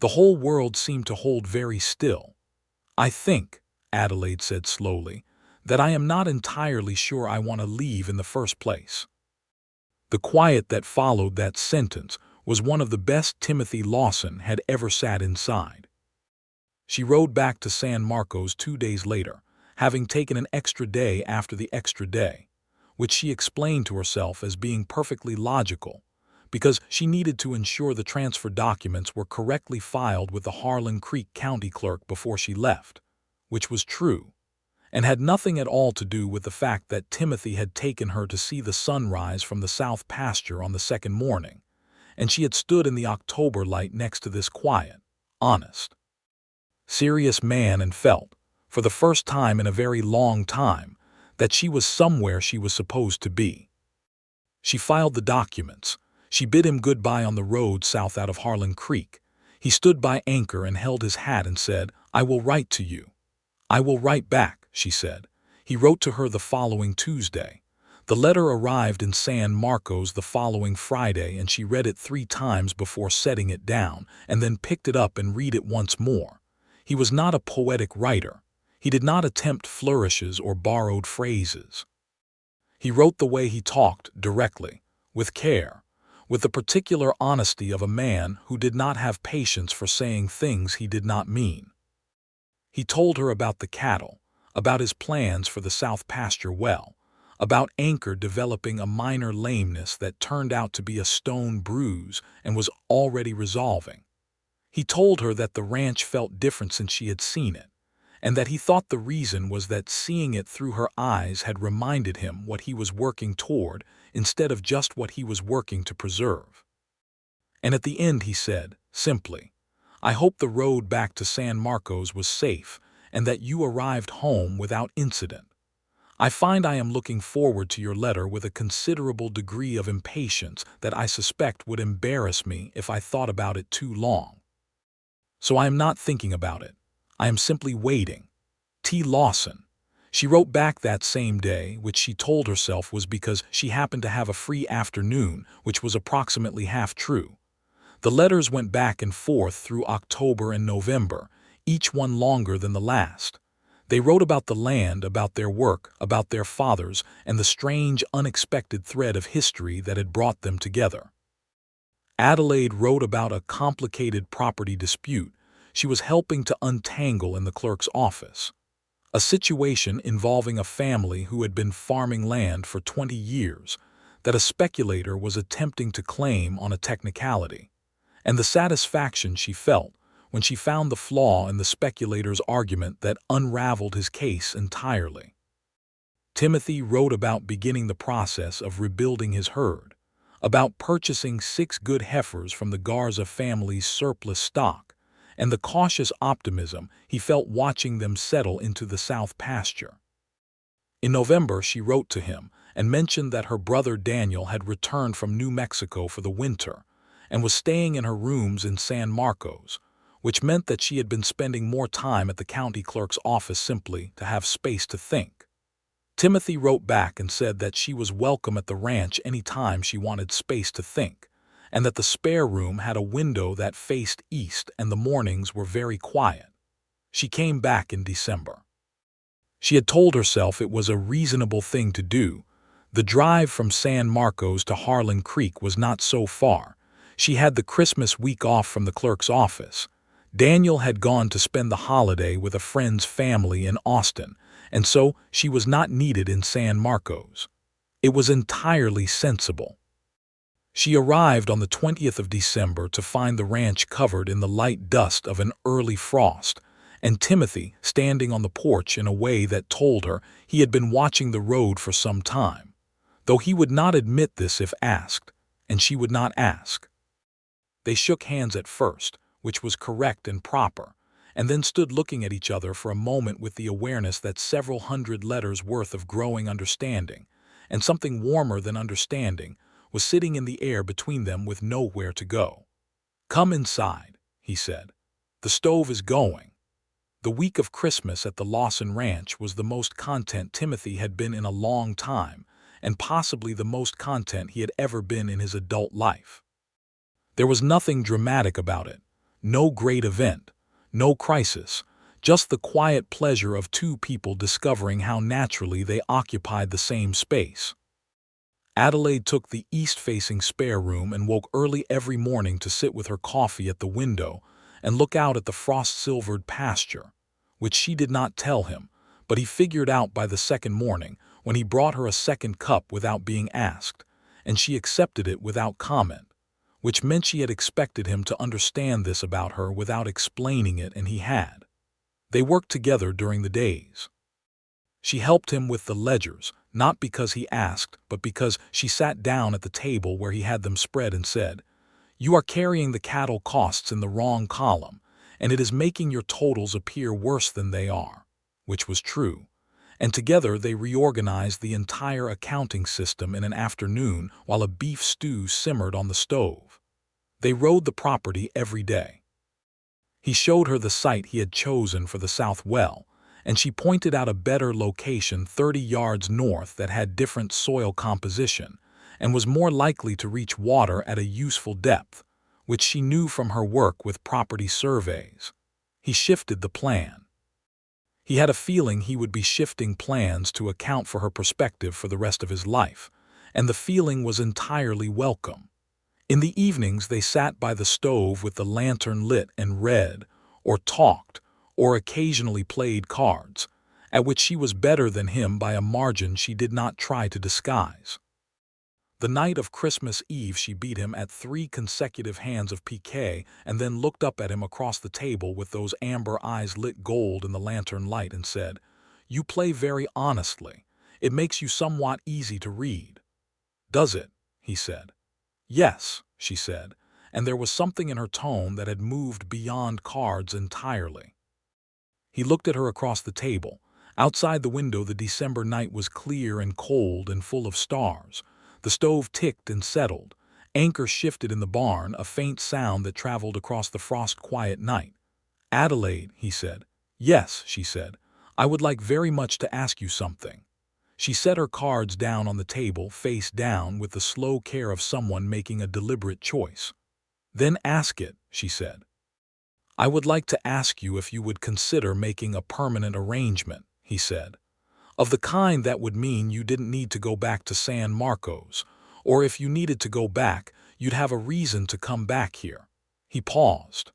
The whole world seemed to hold very still. "I think," Adelaide said slowly, "that I am not entirely sure I want to leave in the first place." The quiet that followed that sentence was one of the best Timothy Lawson had ever sat inside. She rode back to San Marcos 2 days later, having taken an extra day after the extra day, which she explained to herself as being perfectly logical, because she needed to ensure the transfer documents were correctly filed with the Harlan Creek County Clerk before she left, which was true, and had nothing at all to do with the fact that Timothy had taken her to see the sunrise from the south pasture on the second morning, and she had stood in the October light next to this quiet, honest, serious man and felt, for the first time in a very long time, that she was somewhere she was supposed to be. She filed the documents. She bid him goodbye on the road south out of Harlan Creek. He stood by Anchor and held his hat and said, "I will write to you." "I will write back," she said. He wrote to her the following Tuesday. The letter arrived in San Marcos the following Friday, and she read it 3 times before setting it down, and then picked it up and read it once more. He was not a poetic writer. He did not attempt flourishes or borrowed phrases. He wrote the way he talked, directly, with care, with the particular honesty of a man who did not have patience for saying things he did not mean. He told her about the cattle, about his plans for the south pasture well, about Anchor developing a minor lameness that turned out to be a stone bruise and was already resolving. He told her that the ranch felt different since she had seen it, and that he thought the reason was that seeing it through her eyes had reminded him what he was working toward instead of just what he was working to preserve. And at the end he said, simply, "I hope the road back to San Marcos was safe and that you arrived home without incident. I find I am looking forward to your letter with a considerable degree of impatience that I suspect would embarrass me if I thought about it too long. So I am not thinking about it. I am simply waiting. T. Lawson." She wrote back that same day, which she told herself was because she happened to have a free afternoon, which was approximately half true. The letters went back and forth through October and November, each one longer than the last. They wrote about the land, about their work, about their fathers, and the strange, unexpected thread of history that had brought them together. Adelaide wrote about a complicated property dispute she was helping to untangle in the clerk's office. A situation involving a family who had been farming land for 20 years that a speculator was attempting to claim on a technicality, and the satisfaction she felt when she found the flaw in the speculator's argument that unraveled his case entirely. Timothy wrote about beginning the process of rebuilding his herd, about purchasing 6 good heifers from the Garza family's surplus stock, and the cautious optimism he felt watching them settle into the south pasture. In November, she wrote to him and mentioned that her brother Daniel had returned from New Mexico for the winter and was staying in her rooms in San Marcos, which meant that she had been spending more time at the county clerk's office simply to have space to think. Timothy wrote back and said that she was welcome at the ranch any time she wanted space to think, and that the spare room had a window that faced east and the mornings were very quiet. She came back in December. She had told herself it was a reasonable thing to do. The drive from San Marcos to Harlan Creek was not so far. She had the Christmas week off from the clerk's office. Daniel had gone to spend the holiday with a friend's family in Austin, and so she was not needed in San Marcos. It was entirely sensible. She arrived on the 20th of December to find the ranch covered in the light dust of an early frost, and Timothy standing on the porch in a way that told her he had been watching the road for some time, though he would not admit this if asked, and she would not ask. They shook hands at first, which was correct and proper, and then stood looking at each other for a moment with the awareness that several hundred letters worth of growing understanding, and something warmer than understanding, was sitting in the air between them with nowhere to go. "Come inside," he said. "The stove is going." The week of Christmas at the Lawson Ranch was the most content Timothy had been in a long time, and possibly the most content he had ever been in his adult life. There was nothing dramatic about it, no great event, no crisis, just the quiet pleasure of two people discovering how naturally they occupied the same space. Adelaide took the east-facing spare room and woke early every morning to sit with her coffee at the window and look out at the frost-silvered pasture, which she did not tell him, but he figured out by the second morning when he brought her a second cup without being asked, and she accepted it without comment, which meant she had expected him to understand this about her without explaining it, and he had. They worked together during the days. She helped him with the ledgers, not because he asked, but because she sat down at the table where he had them spread and said, "You are carrying the cattle costs in the wrong column, and it is making your totals appear worse than they are," which was true. And together they reorganized the entire accounting system in an afternoon while a beef stew simmered on the stove. They rode the property every day. He showed her the site he had chosen for the south well, and she pointed out a better location 30 yards north that had different soil composition and was more likely to reach water at a useful depth, which she knew from her work with property surveys. He shifted the plan. He had a feeling he would be shifting plans to account for her perspective for the rest of his life, and the feeling was entirely welcome. In the evenings they sat by the stove with the lantern lit and read, or talked, or occasionally played cards, at which she was better than him by a margin she did not try to disguise. The night of Christmas Eve she beat him at 3 consecutive hands of piquet and then looked up at him across the table with those amber eyes lit gold in the lantern light and said, "You play very honestly. It makes you somewhat easy to read." "Does it?" he said. "Yes," she said, and there was something in her tone that had moved beyond cards entirely. He looked at her across the table. Outside the window, the December night was clear and cold and full of stars. The stove ticked and settled. Anchor shifted in the barn, a faint sound that traveled across the frost-quiet night. "Adelaide," he said. "Yes," she said. "I would like very much to ask you something." She set her cards down on the table, face down, with the slow care of someone making a deliberate choice. "Then ask it," she said. "I would like to ask you if you would consider making a permanent arrangement," he said. "Of the kind that would mean you didn't need to go back to San Marcos, or if you needed to go back, you'd have a reason to come back here." He paused.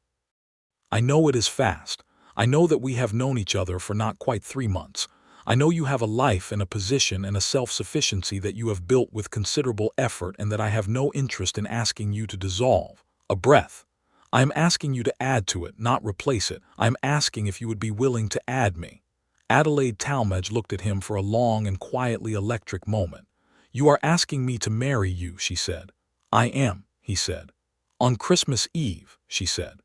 "I know it is fast. I know that we have known each other for not quite 3 months. I know you have a life and a position and a self-sufficiency that you have built with considerable effort and that I have no interest in asking you to dissolve. A breath. I am asking you to add to it, not replace it. I am asking if you would be willing to add me." Adelaide Talmadge looked at him for a long and quietly electric moment. "You are asking me to marry you," she said. "I am," he said. "On Christmas Eve," she said.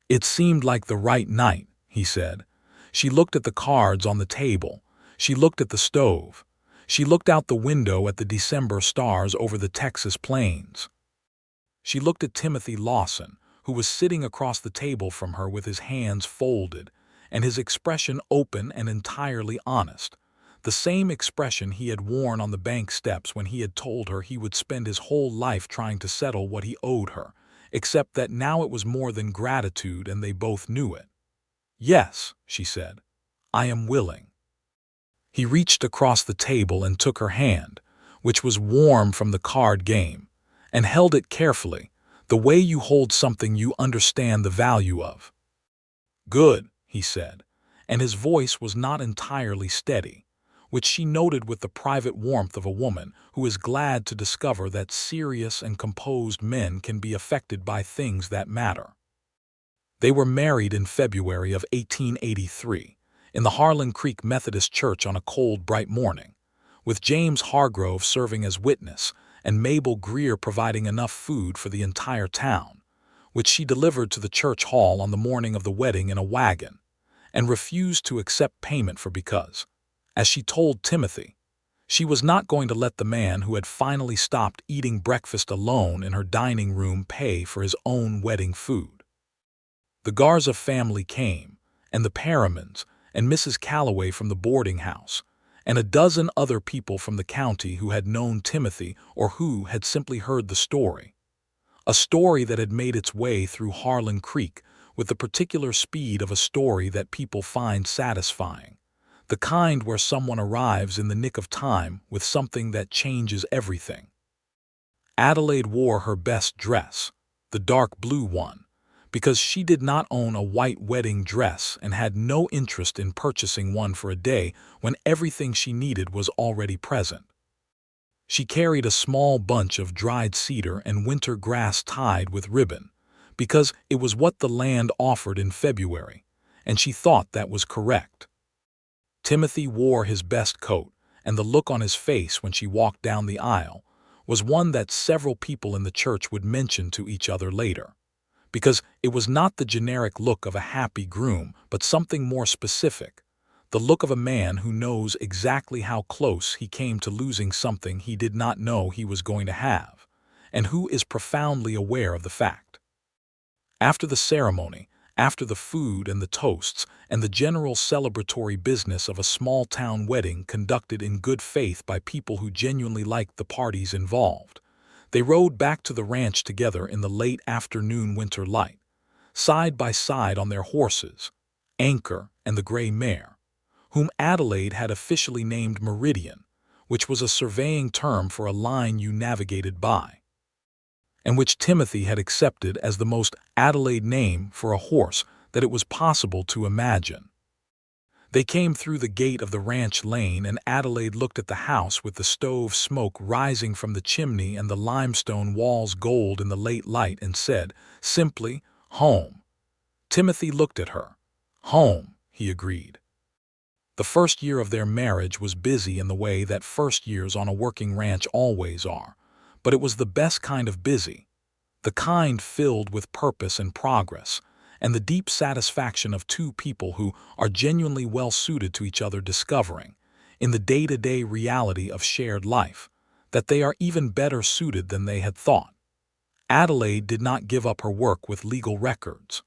"It seemed like the right night," he said. She looked at the cards on the table. She looked at the stove. She looked out the window at the December stars over the Texas plains. She looked at Timothy Lawson, who was sitting across the table from her with his hands folded, and his expression open and entirely honest. The same expression he had worn on the bank steps when he had told her he would spend his whole life trying to settle what he owed her, except that now it was more than gratitude and they both knew it. "Yes," she said, "I am willing." He reached across the table and took her hand, which was warm from the card game, and held it carefully, the way you hold something you understand the value of. "Good," he said, and his voice was not entirely steady, which she noted with the private warmth of a woman who is glad to discover that serious and composed men can be affected by things that matter. They were married in February of 1883, in the Harlan Creek Methodist Church on a cold, bright morning, with James Hargrove serving as witness and Mabel Greer providing enough food for the entire town, which she delivered to the church hall on the morning of the wedding in a wagon, and refused to accept payment for because, as she told Timothy, she was not going to let the man who had finally stopped eating breakfast alone in her dining room pay for his own wedding food. The Garza family came, and the Perrimans, and Mrs. Calloway from the boarding house, and a dozen other people from the county who had known Timothy or who had simply heard the story. A story that had made its way through Harlan Creek with the particular speed of a story that people find satisfying, the kind where someone arrives in the nick of time with something that changes everything. Adelaide wore her best dress, the dark blue one, because she did not own a white wedding dress and had no interest in purchasing one for a day when everything she needed was already present. She carried a small bunch of dried cedar and winter grass tied with ribbon, because it was what the land offered in February, and she thought that was correct. Timothy wore his best coat, and the look on his face when she walked down the aisle was one that several people in the church would mention to each other later, because it was not the generic look of a happy groom, but something more specific, the look of a man who knows exactly how close he came to losing something he did not know he was going to have, and who is profoundly aware of the fact. After the ceremony, after the food and the toasts, and the general celebratory business of a small-town wedding conducted in good faith by people who genuinely liked the parties involved, they rode back to the ranch together in the late afternoon winter light, side by side on their horses, Anchor and the gray mare, whom Adelaide had officially named Meridian, which was a surveying term for a line you navigated by, and which Timothy had accepted as the most Adelaide name for a horse that it was possible to imagine. They came through the gate of the ranch lane, and Adelaide looked at the house with the stove smoke rising from the chimney and the limestone walls gold in the late light, and said, simply, "Home." Timothy looked at her. "Home," he agreed. The first year of their marriage was busy in the way that first years on a working ranch always are, but it was the best kind of busy, the kind filled with purpose and progress, and the deep satisfaction of two people who are genuinely well suited to each other discovering, in the day-to-day reality of shared life, that they are even better suited than they had thought. Adelaide did not give up her work with legal records.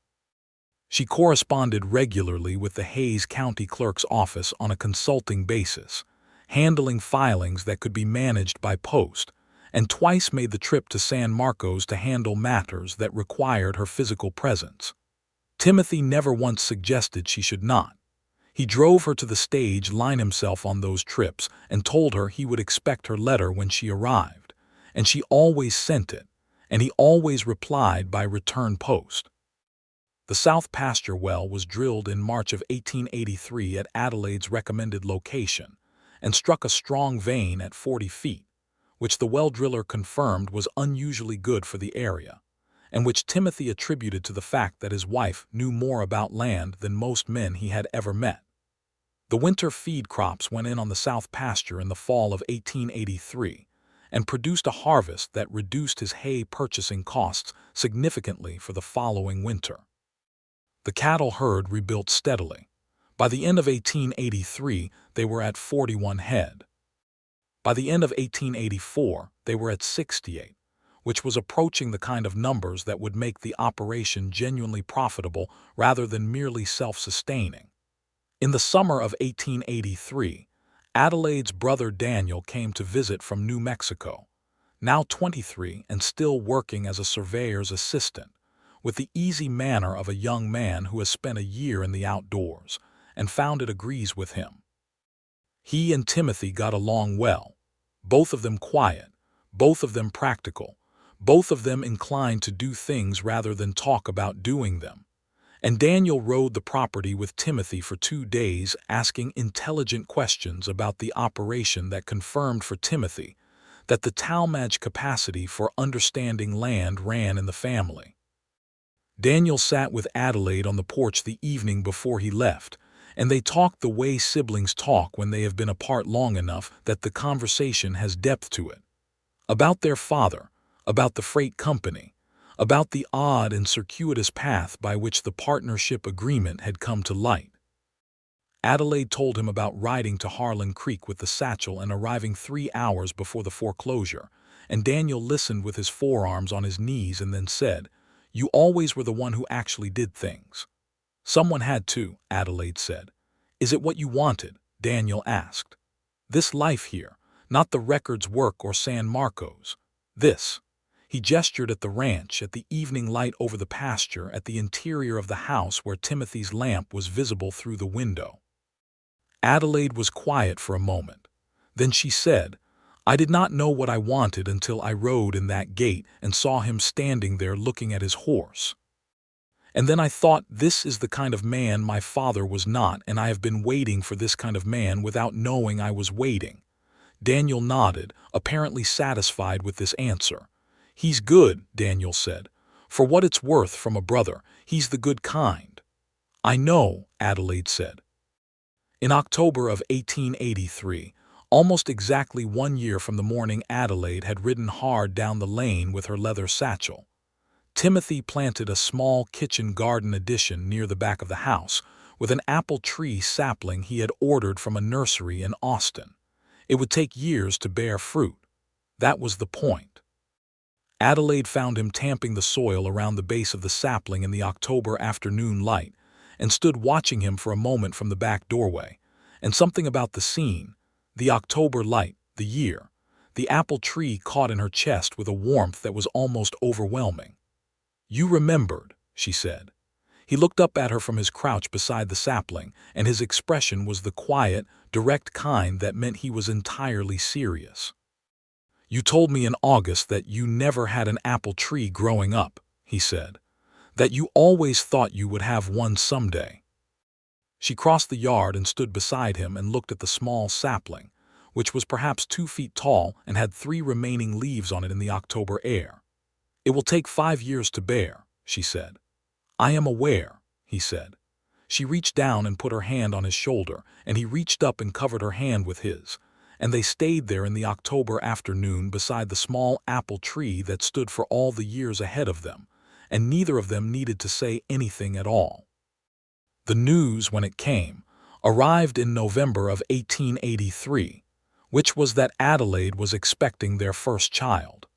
She corresponded regularly with the Hayes County Clerk's office on a consulting basis, handling filings that could be managed by post, and twice made the trip to San Marcos to handle matters that required her physical presence. Timothy never once suggested she should not. He drove her to the stage line himself on those trips and told her he would expect her letter when she arrived, and she always sent it, and he always replied by return post. The south pasture well was drilled in March of 1883 at Adelaide's recommended location and struck a strong vein at 40 feet, which the well driller confirmed was unusually good for the area, and which Timothy attributed to the fact that his wife knew more about land than most men he had ever met. The winter feed crops went in on the south pasture in the fall of 1883 and produced a harvest that reduced his hay purchasing costs significantly for the following winter. The cattle herd rebuilt steadily. By the end of 1883, they were at 41 head. By the end of 1884, they were at 68, which was approaching the kind of numbers that would make the operation genuinely profitable rather than merely self-sustaining. In the summer of 1883, Adelaide's brother Daniel came to visit from New Mexico, now 23 and still working as a surveyor's assistant, with the easy manner of a young man who has spent a year in the outdoors and found it agrees with him. He and Timothy got along well, both of them quiet, both of them practical, both of them inclined to do things rather than talk about doing them. And Daniel rode the property with Timothy for 2 days, asking intelligent questions about the operation that confirmed for Timothy that the Talmadge capacity for understanding land ran in the family. Daniel sat with Adelaide on the porch the evening before he left, and they talked the way siblings talk when they have been apart long enough that the conversation has depth to it. About their father, about the freight company, about the odd and circuitous path by which the partnership agreement had come to light. Adelaide told him about riding to Harlan Creek with the satchel and arriving 3 hours before the foreclosure, and Daniel listened with his forearms on his knees and then said, "You always were the one who actually did things." "Someone had to," Adelaide said. "Is it what you wanted?" Daniel asked. "This life here, not the records work or San Marcos. This." He gestured at the ranch, at the evening light over the pasture, at the interior of the house where Timothy's lamp was visible through the window. Adelaide was quiet for a moment. Then she said, "I did not know what I wanted until I rode in that gate and saw him standing there looking at his horse. And then I thought, this is the kind of man my father was not, and I have been waiting for this kind of man without knowing I was waiting." Daniel nodded, apparently satisfied with this answer. "He's good," Daniel said. "For what it's worth from a brother, he's the good kind." "I know," Adelaide said. In October of 1883, almost exactly 1 year from the morning Adelaide had ridden hard down the lane with her leather satchel, Timothy planted a small kitchen garden addition near the back of the house with an apple tree sapling he had ordered from a nursery in Austin. It would take years to bear fruit. That was the point. Adelaide found him tamping the soil around the base of the sapling in the October afternoon light and stood watching him for a moment from the back doorway, and something about the scene, the October light, the year, the apple tree caught in her chest with a warmth that was almost overwhelming. "You remembered," she said. He looked up at her from his crouch beside the sapling, and his expression was the quiet, direct kind that meant he was entirely serious. "You told me in August that you never had an apple tree growing up," he said. "That you always thought you would have one someday." She crossed the yard and stood beside him and looked at the small sapling, which was perhaps 2 feet tall and had 3 remaining leaves on it in the October air. "It will take 5 years to bear," she said. "I am aware," he said. She reached down and put her hand on his shoulder, and he reached up and covered her hand with his. And they stayed there in the October afternoon beside the small apple tree that stood for all the years ahead of them, and neither of them needed to say anything at all. The news, when it came, arrived in November of 1883, which was that Adelaide was expecting their first child.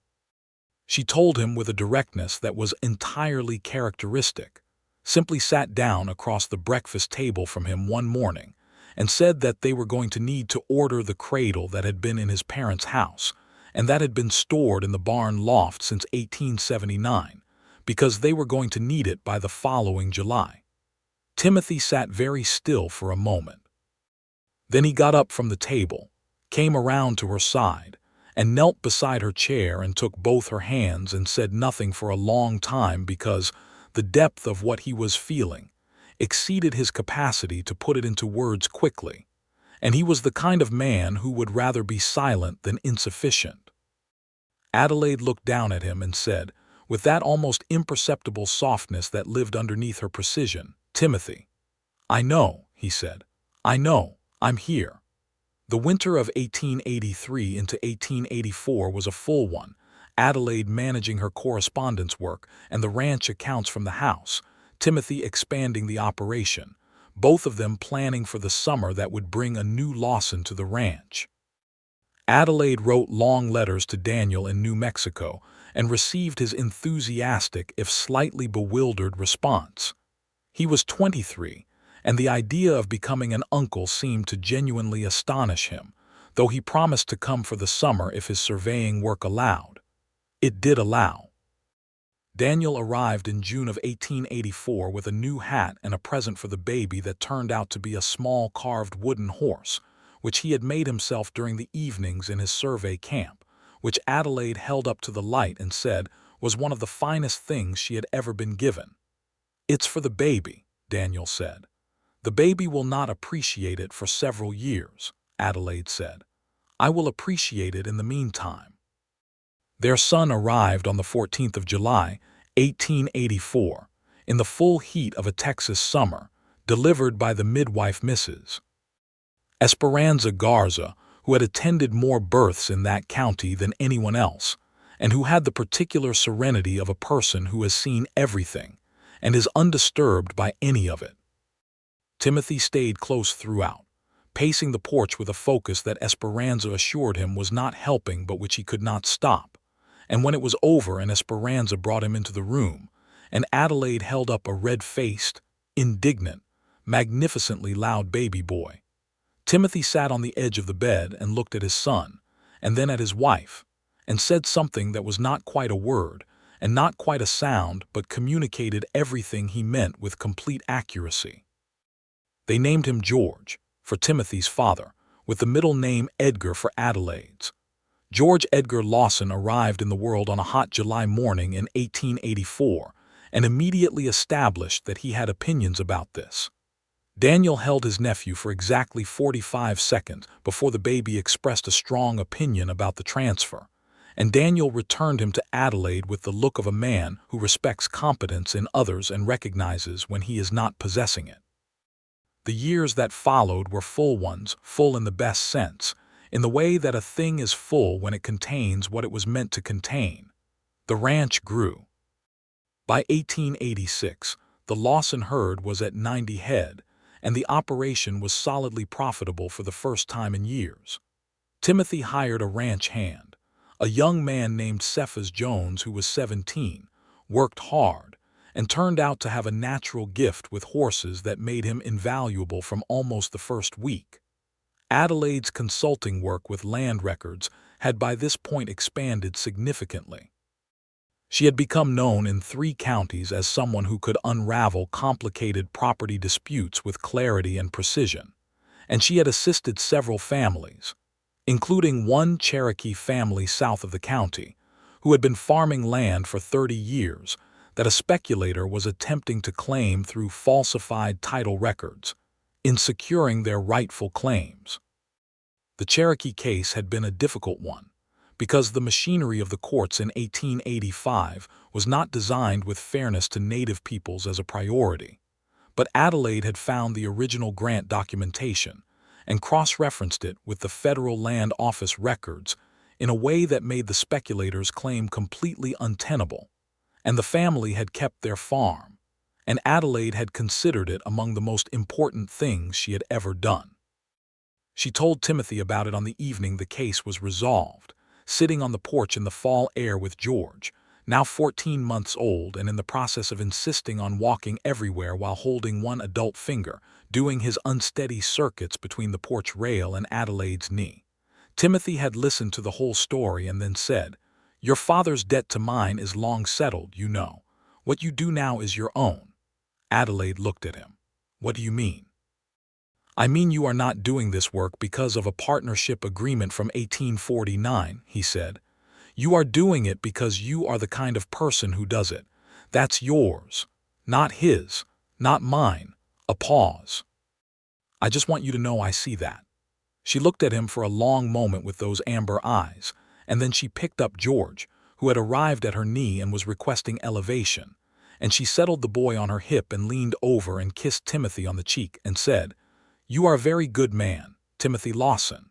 She told him with a directness that was entirely characteristic, simply sat down across the breakfast table from him one morning and said that they were going to need to order the cradle that had been in his parents' house and that had been stored in the barn loft since 1879, because they were going to need it by the following July. Timothy sat very still for a moment. Then he got up from the table, came around to her side, and knelt beside her chair and took both her hands and said nothing for a long time because the depth of what he was feeling exceeded his capacity to put it into words quickly, and he was the kind of man who would rather be silent than insufficient. Adelaide looked down at him and said, with that almost imperceptible softness that lived underneath her precision, "Timothy." "I know," he said. "I know. I'm here." The winter of 1883 into 1884 was a full one, Adelaide managing her correspondence work and the ranch accounts from the house, Timothy expanding the operation, both of them planning for the summer that would bring a new Lawson to the ranch. Adelaide wrote long letters to Daniel in New Mexico and received his enthusiastic, if slightly bewildered, response. He was 23, and the idea of becoming an uncle seemed to genuinely astonish him, though he promised to come for the summer if his surveying work allowed. It did allow. Daniel arrived in June of 1884 with a new hat and a present for the baby that turned out to be a small carved wooden horse, which he had made himself during the evenings in his survey camp, which Adelaide held up to the light and said was one of the finest things she had ever been given. "It's for the baby," Daniel said. "The baby will not appreciate it for several years," Adelaide said. "I will appreciate it in the meantime." Their son arrived on the 14th of July, 1884, in the full heat of a Texas summer, delivered by the midwife Mrs. Esperanza Garza, who had attended more births in that county than anyone else, and who had the particular serenity of a person who has seen everything and is undisturbed by any of it. Timothy stayed close throughout, pacing the porch with a focus that Esperanza assured him was not helping but which he could not stop. And when it was over and Esperanza brought him into the room, and Adelaide held up a red-faced, indignant, magnificently loud baby boy, Timothy sat on the edge of the bed and looked at his son, and then at his wife, and said something that was not quite a word and not quite a sound but communicated everything he meant with complete accuracy. They named him George, for Timothy's father, with the middle name Edgar for Adelaide's. George Edgar Lawson arrived in the world on a hot July morning in 1884 and immediately established that he had opinions about this. Daniel held his nephew for exactly 45 seconds before the baby expressed a strong opinion about the transfer, and Daniel returned him to Adelaide with the look of a man who respects competence in others and recognizes when he is not possessing it. The years that followed were full ones, full in the best sense, in the way that a thing is full when it contains what it was meant to contain. The ranch grew. By 1886, the Lawson herd was at 90 head, and the operation was solidly profitable for the first time in years. Timothy hired a ranch hand, a young man named Cephas Jones who was 17, worked hard, and turned out to have a natural gift with horses that made him invaluable from almost the first week. Adelaide's consulting work with land records had by this point expanded significantly. She had become known in 3 counties as someone who could unravel complicated property disputes with clarity and precision, and she had assisted several families, including one Cherokee family south of the county, who had been farming land for 30 years that a speculator was attempting to claim through falsified title records, in securing their rightful claims. The Cherokee case had been a difficult one, because the machinery of the courts in 1885 was not designed with fairness to native peoples as a priority, But Adelaide had found the original grant documentation and cross-referenced it with the Federal Land Office records in a way that made the speculator's claim completely untenable. And the family had kept their farm, and Adelaide had considered it among the most important things she had ever done. She told Timothy about it on the evening the case was resolved, sitting on the porch in the fall air with George, now 14 months old and in the process of insisting on walking everywhere while holding one adult finger, doing his unsteady circuits between the porch rail and Adelaide's knee. Timothy had listened to the whole story and then said, "Your father's debt to mine is long settled, you know. What you do now is your own." Adelaide looked at him. "What do you mean?" "I mean you are not doing this work because of a partnership agreement from 1849, he said. "You are doing it because you are the kind of person who does it. That's yours, not his, not mine." A pause. "I just want you to know I see that." She looked at him for a long moment with those amber eyes, and then she picked up George, who had arrived at her knee and was requesting elevation, and she settled the boy on her hip and leaned over and kissed Timothy on the cheek and said, "You are a very good man, Timothy Lawson."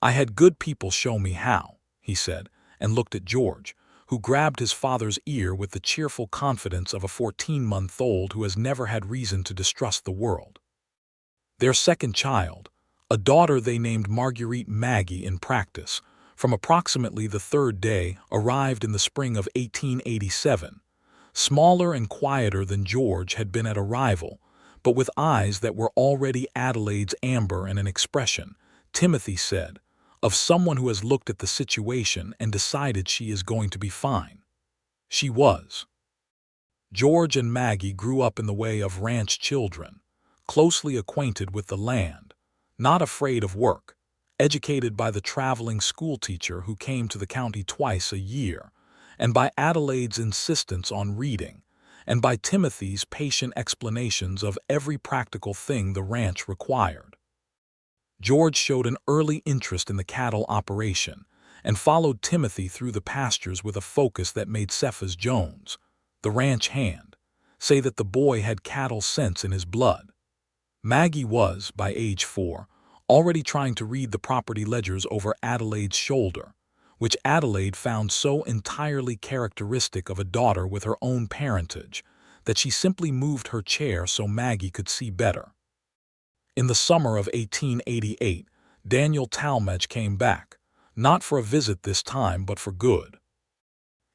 "I had good people show me how," he said, and looked at George, who grabbed his father's ear with the cheerful confidence of a 14-month-old who has never had reason to distrust the world. Their second child, a daughter they named Marguerite Maggie in practice, from approximately the third day, arrived in the spring of 1887. Smaller and quieter than George had been at arrival, but with eyes that were already Adelaide's amber and an expression, Timothy said, of someone who has looked at the situation and decided she is going to be fine. She was. George and Maggie grew up in the way of ranch children, closely acquainted with the land, not afraid of work, educated by the traveling schoolteacher who came to the county twice a year, and by Adelaide's insistence on reading, and by Timothy's patient explanations of every practical thing the ranch required. George showed an early interest in the cattle operation and followed Timothy through the pastures with a focus that made Cephas Jones, the ranch hand, say that the boy had cattle sense in his blood. Maggie was, by age 4, already trying to read the property ledgers over Adelaide's shoulder, which Adelaide found so entirely characteristic of a daughter with her own parentage that she simply moved her chair so Maggie could see better. In the summer of 1888, Daniel Talmadge came back, not for a visit this time but for good.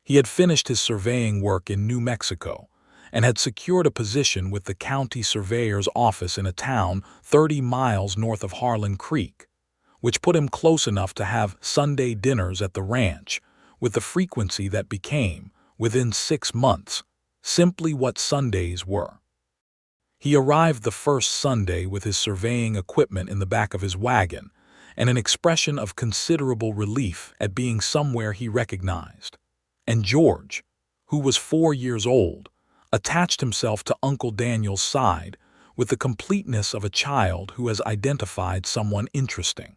He had finished his surveying work in New Mexico and had secured a position with the county surveyor's office in a town 30 miles north of Harlan Creek, which put him close enough to have Sunday dinners at the ranch with the frequency that became, within 6 months, simply what Sundays were. He arrived the first Sunday with his surveying equipment in the back of his wagon and an expression of considerable relief at being somewhere he recognized. And George, who was 4 years old, attached himself to Uncle Daniel's side with the completeness of a child who has identified someone interesting.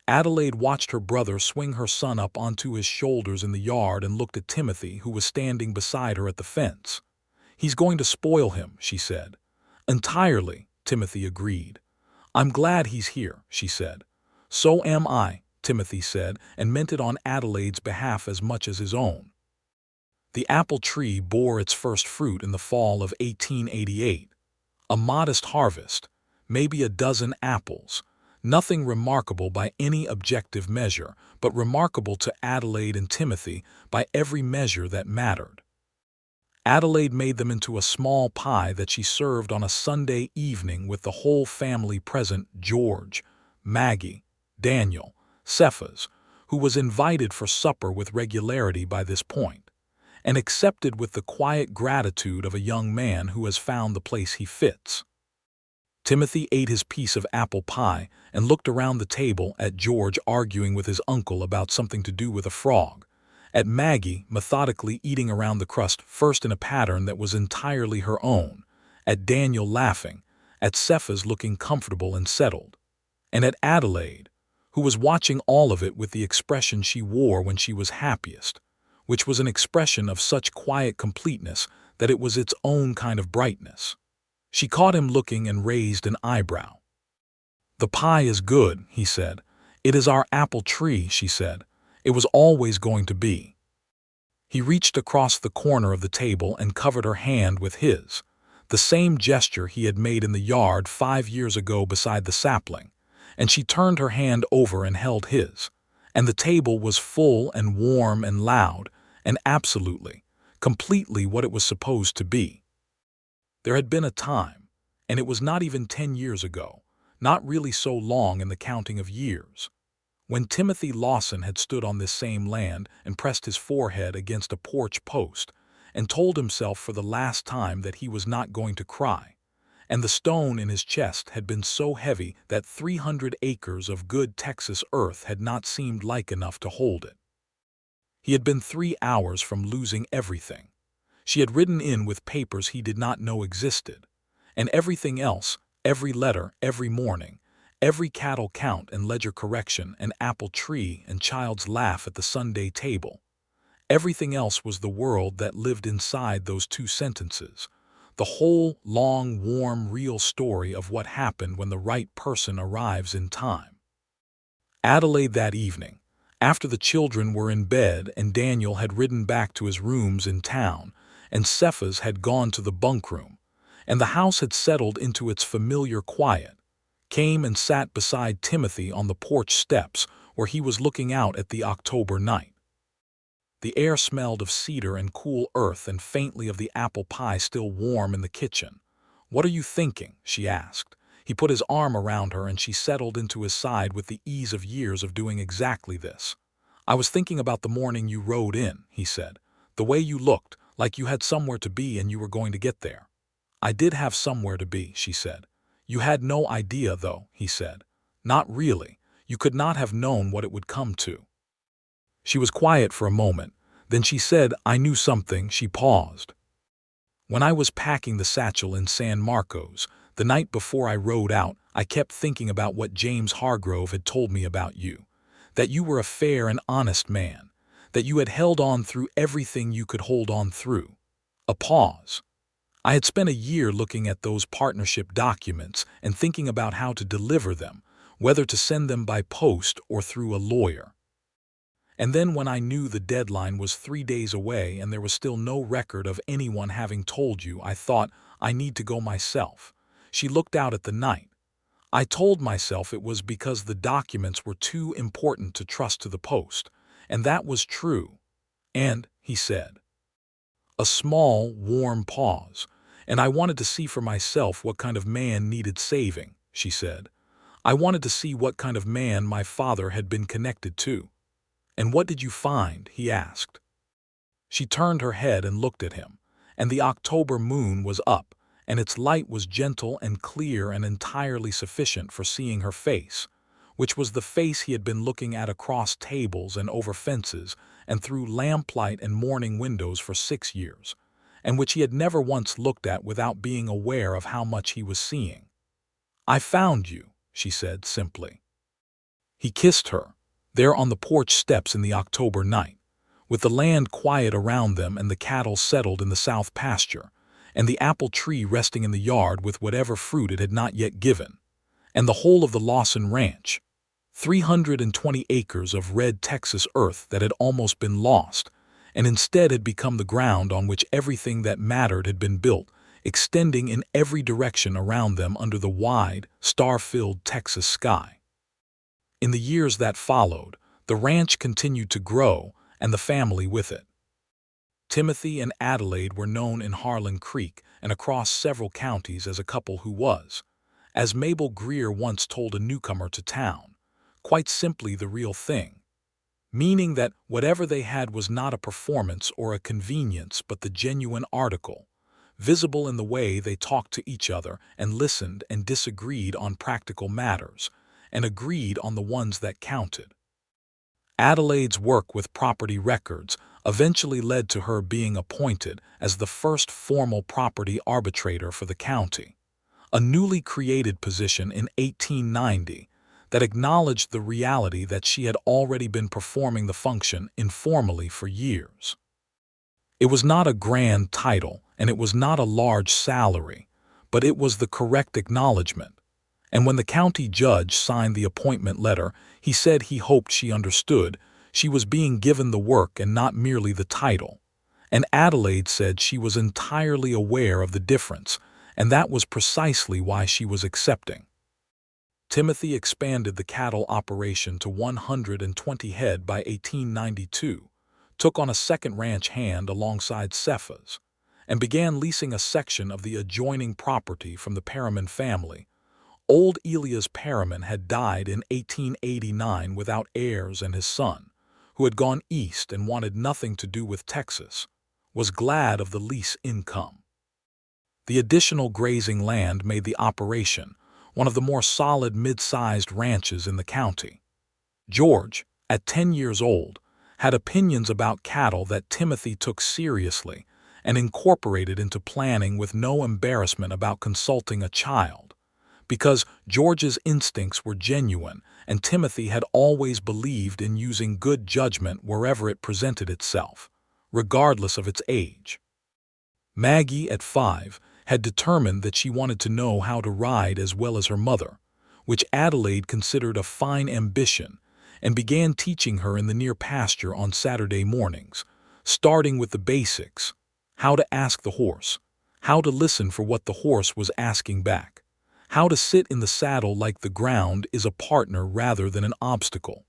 Adelaide watched her brother swing her son up onto his shoulders in the yard and looked at Timothy, who was standing beside her at the fence. "He's going to spoil him," she said. "Entirely," Timothy agreed. "I'm glad he's here," she said. "So am I," Timothy said, and meant it on Adelaide's behalf as much as his own. The apple tree bore its first fruit in the fall of 1888. A modest harvest, maybe a dozen apples, nothing remarkable by any objective measure, but remarkable to Adelaide and Timothy by every measure that mattered. Adelaide made them into a small pie that she served on a Sunday evening with the whole family present: George, Maggie, Daniel, Cephas, who was invited for supper with regularity by this point, and accepted with the quiet gratitude of a young man who has found the place he fits. Timothy ate his piece of apple pie and looked around the table at George arguing with his uncle about something to do with a frog, at Maggie methodically eating around the crust first in a pattern that was entirely her own, at Daniel laughing, at Cephas looking comfortable and settled, and at Adelaide, who was watching all of it with the expression she wore when she was happiest, which was an expression of such quiet completeness that it was its own kind of brightness. She caught him looking and raised an eyebrow. "The pie is good," he said. "It is our apple tree," she said. "It was always going to be." He reached across the corner of the table and covered her hand with his, the same gesture he had made in the yard 5 years ago beside the sapling, and she turned her hand over and held his, and the table was full and warm and loud and absolutely, completely what it was supposed to be. There had been a time, and it was not even 10 years ago, not really so long in the counting of years, when Timothy Lawson had stood on this same land and pressed his forehead against a porch post and told himself for the last time that he was not going to cry, and the stone in his chest had been so heavy that 300 acres of good Texas earth had not seemed like enough to hold it. He had been 3 hours from losing everything. She had ridden in with papers he did not know existed, and everything else, every letter, every morning, every cattle count and ledger correction and apple tree and child's laugh at the Sunday table. Everything else was the world that lived inside those 2 sentences, the whole, long, warm, real story of what happened when the right person arrives in time. Adelaide that evening, after the children were in bed and Daniel had ridden back to his rooms in town, and Cephas had gone to the bunk room, and the house had settled into its familiar quiet, came and sat beside Timothy on the porch steps where he was looking out at the October night. The air smelled of cedar and cool earth and faintly of the apple pie still warm in the kitchen. "What are you thinking?" she asked. He put his arm around her and she settled into his side with the ease of years of doing exactly this. "I was thinking about the morning you rode in," he said. "The way you looked, like you had somewhere to be and you were going to get there." "I did have somewhere to be," she said. "You had no idea, though," he said. "Not really. You could not have known what it would come to." She was quiet for a moment. Then she said, "I knew something." She paused. "When I was packing the satchel in San Marcos, the night before I rode out, I kept thinking about what James Hargrove had told me about you, that you were a fair and honest man, that you had held on through everything you could hold on through." A pause. "I had spent a year looking at those partnership documents and thinking about how to deliver them, whether to send them by post or through a lawyer. And then when I knew the deadline was 3 days away and there was still no record of anyone having told you, I thought, I need to go myself." She looked out at the night. "I told myself it was because the documents were too important to trust to the post, and that was true. And," he said, a small, warm pause, "and I wanted to see for myself what kind of man needed saving," she said. "I wanted to see what kind of man my father had been connected to." "And what did you find?" he asked. She turned her head and looked at him, and the October moon was up, and its light was gentle and clear and entirely sufficient for seeing her face, which was the face he had been looking at across tables and over fences and through lamplight and morning windows for 6 years, and which he had never once looked at without being aware of how much he was seeing. "I found you," she said simply. He kissed her, there on the porch steps in the October night, with the land quiet around them and the cattle settled in the south pasture, and the apple tree resting in the yard with whatever fruit it had not yet given, and the whole of the Lawson ranch, 320 acres of red Texas earth that had almost been lost, and instead had become the ground on which everything that mattered had been built, extending in every direction around them under the wide, star-filled Texas sky. In the years that followed, the ranch continued to grow, and the family with it. Timothy and Adelaide were known in Harlan Creek and across several counties as a couple who was, as Mabel Greer once told a newcomer to town, quite simply the real thing, meaning that whatever they had was not a performance or a convenience but the genuine article, visible in the way they talked to each other and listened and disagreed on practical matters, and agreed on the ones that counted. Adelaide's work with property records eventually led to her being appointed as the first formal property arbitrator for the county, a newly created position in 1890 that acknowledged the reality that she had already been performing the function informally for years. It was not a grand title, and it was not a large salary, but it was the correct acknowledgement. And when the county judge signed the appointment letter, he said he hoped she understood she was being given the work and not merely the title. And Adelaide said she was entirely aware of the difference, and that was precisely why she was accepting. Timothy expanded the cattle operation to 120 head by 1892, took on a second ranch hand alongside Cephas, and began leasing a section of the adjoining property from the Perriman family. Old Elias Perriman had died in 1889 without heirs, and his son, who had gone east and wanted nothing to do with Texas, was glad of the lease income. The additional grazing land made the operation one of the more solid mid-sized ranches in the county. George, at 10 years old, had opinions about cattle that Timothy took seriously and incorporated into planning with no embarrassment about consulting a child, because George's instincts were genuine and Timothy had always believed in using good judgment wherever it presented itself, regardless of its age. Maggie, at 5, had determined that she wanted to know how to ride as well as her mother, which Adelaide considered a fine ambition, and began teaching her in the near pasture on Saturday mornings, starting with the basics: how to ask the horse, how to listen for what the horse was asking back, how to sit in the saddle like the ground is a partner rather than an obstacle.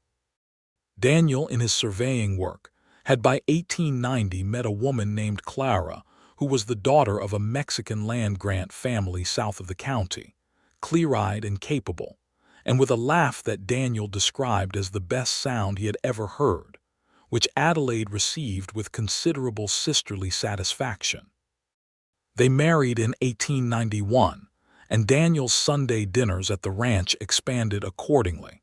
Daniel, in his surveying work, had by 1890 met a woman named Clara, who was the daughter of a Mexican land-grant family south of the county, clear-eyed and capable, and with a laugh that Daniel described as the best sound he had ever heard, which Adelaide received with considerable sisterly satisfaction. They married in 1891, and Daniel's Sunday dinners at the ranch expanded accordingly,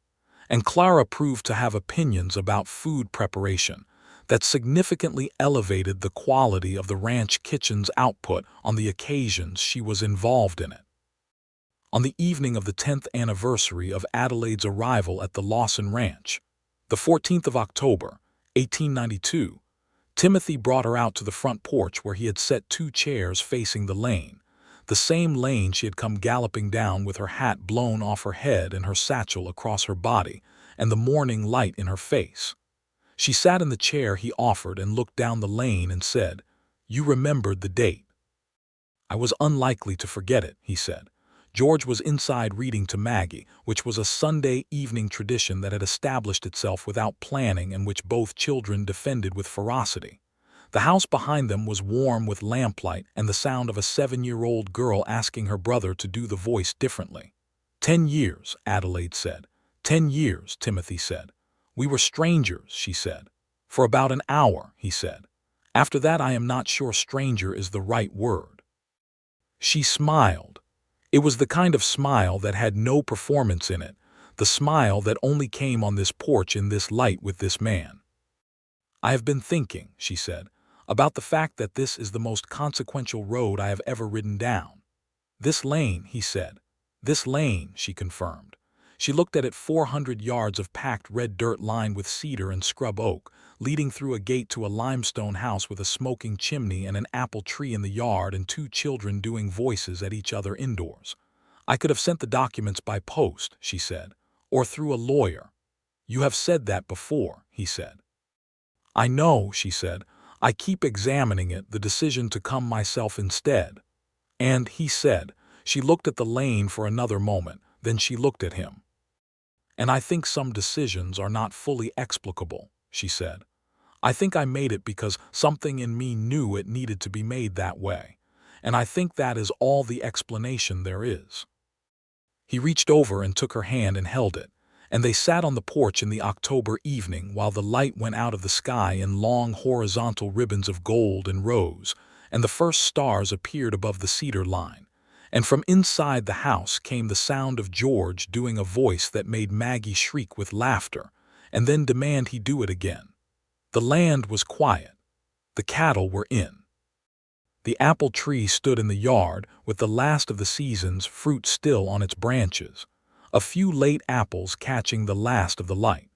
and Clara proved to have opinions about food preparation that significantly elevated the quality of the ranch kitchen's output on the occasions she was involved in it. On the evening of the 10th anniversary of Adelaide's arrival at the Lawson Ranch, the 14th of October, 1892, Timothy brought her out to the front porch where he had set 2 chairs facing the lane, the same lane she had come galloping down with her hat blown off her head and her satchel across her body and the morning light in her face. She sat in the chair he offered and looked down the lane and said, "You remembered the date." "I was unlikely to forget it," he said. George was inside reading to Maggie, which was a Sunday evening tradition that had established itself without planning and which both children defended with ferocity. The house behind them was warm with lamplight and the sound of a 7-year-old girl asking her brother to do the voice differently. 10 years, Adelaide said. 10 years, Timothy said. "We were strangers," she said. "For about an hour," he said. "After that I am not sure stranger is the right word." She smiled. It was the kind of smile that had no performance in it, the smile that only came on this porch in this light with this man. "I have been thinking," she said, "about the fact that this is the most consequential road I have ever ridden down." "This lane," he said. "This lane," she confirmed. She looked at it: 400 yards of packed red dirt lined with cedar and scrub oak, leading through a gate to a limestone house with a smoking chimney and an apple tree in the yard and 2 children doing voices at each other indoors. "I could have sent the documents by post," she said, "or through a lawyer." "You have said that before," he said. "I know," she said. "I keep examining it, the decision to come myself instead." And, he said, she looked at the lane for another moment, then she looked at him. "And I think some decisions are not fully explicable," she said. "I think I made it because something in me knew it needed to be made that way, and I think that is all the explanation there is." He reached over and took her hand and held it, and they sat on the porch in the October evening while the light went out of the sky in long horizontal ribbons of gold and rose, and the first stars appeared above the cedar line. And from inside the house came the sound of George doing a voice that made Maggie shriek with laughter, and then demand he do it again. The land was quiet. The cattle were in. The apple tree stood in the yard with the last of the season's fruit still on its branches, a few late apples catching the last of the light.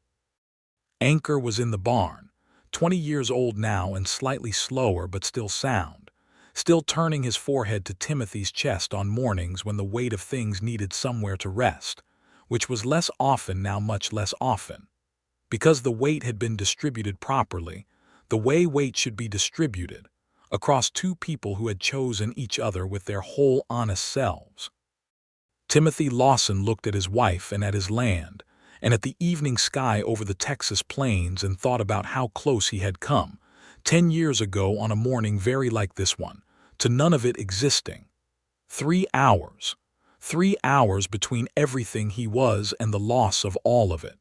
Anchor was in the barn, 20 years old now and slightly slower but still sound, still turning his forehead to Timothy's chest on mornings when the weight of things needed somewhere to rest, which was less often now, much less often. Because the weight had been distributed properly, the way weight should be distributed, across two people who had chosen each other with their whole honest selves. Timothy Lawson looked at his wife and at his land, and at the evening sky over the Texas plains, and thought about how close he had come, 10 years ago on a morning very like this one, to none of it existing. 3 hours. 3 hours between everything he was and the loss of all of it.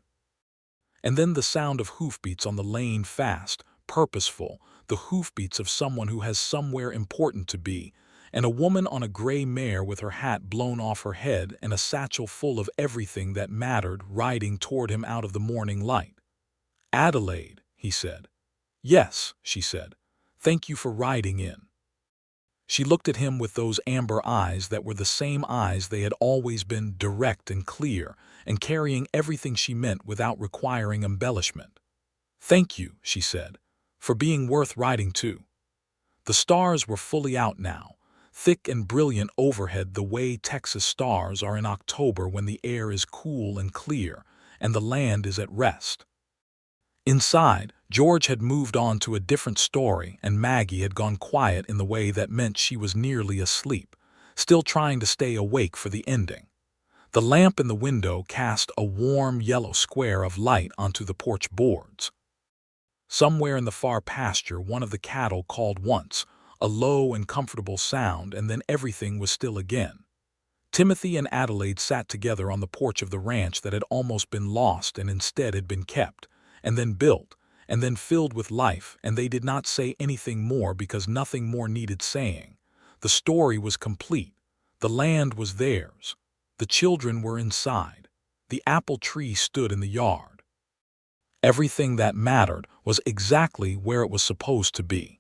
And then the sound of hoofbeats on the lane, fast, purposeful, the hoofbeats of someone who has somewhere important to be, and a woman on a gray mare with her hat blown off her head and a satchel full of everything that mattered riding toward him out of the morning light. "Adelaide," he said. "Yes," she said. "Thank you for riding in." She looked at him with those amber eyes that were the same eyes they had always been, direct and clear, and carrying everything she meant without requiring embellishment. "Thank you," she said, "for being worth riding to." The stars were fully out now, thick and brilliant overhead, the way Texas stars are in October when the air is cool and clear and the land is at rest. Inside, George had moved on to a different story, and Maggie had gone quiet in the way that meant she was nearly asleep, still trying to stay awake for the ending. The lamp in the window cast a warm yellow square of light onto the porch boards. Somewhere in the far pasture one of the cattle called once, a low and comfortable sound, and then everything was still again. Timothy and Adelaide sat together on the porch of the ranch that had almost been lost and instead had been kept, and then built, and then filled with life, and they did not say anything more because nothing more needed saying. The story was complete. The land was theirs. The children were inside. The apple tree stood in the yard. Everything that mattered was exactly where it was supposed to be.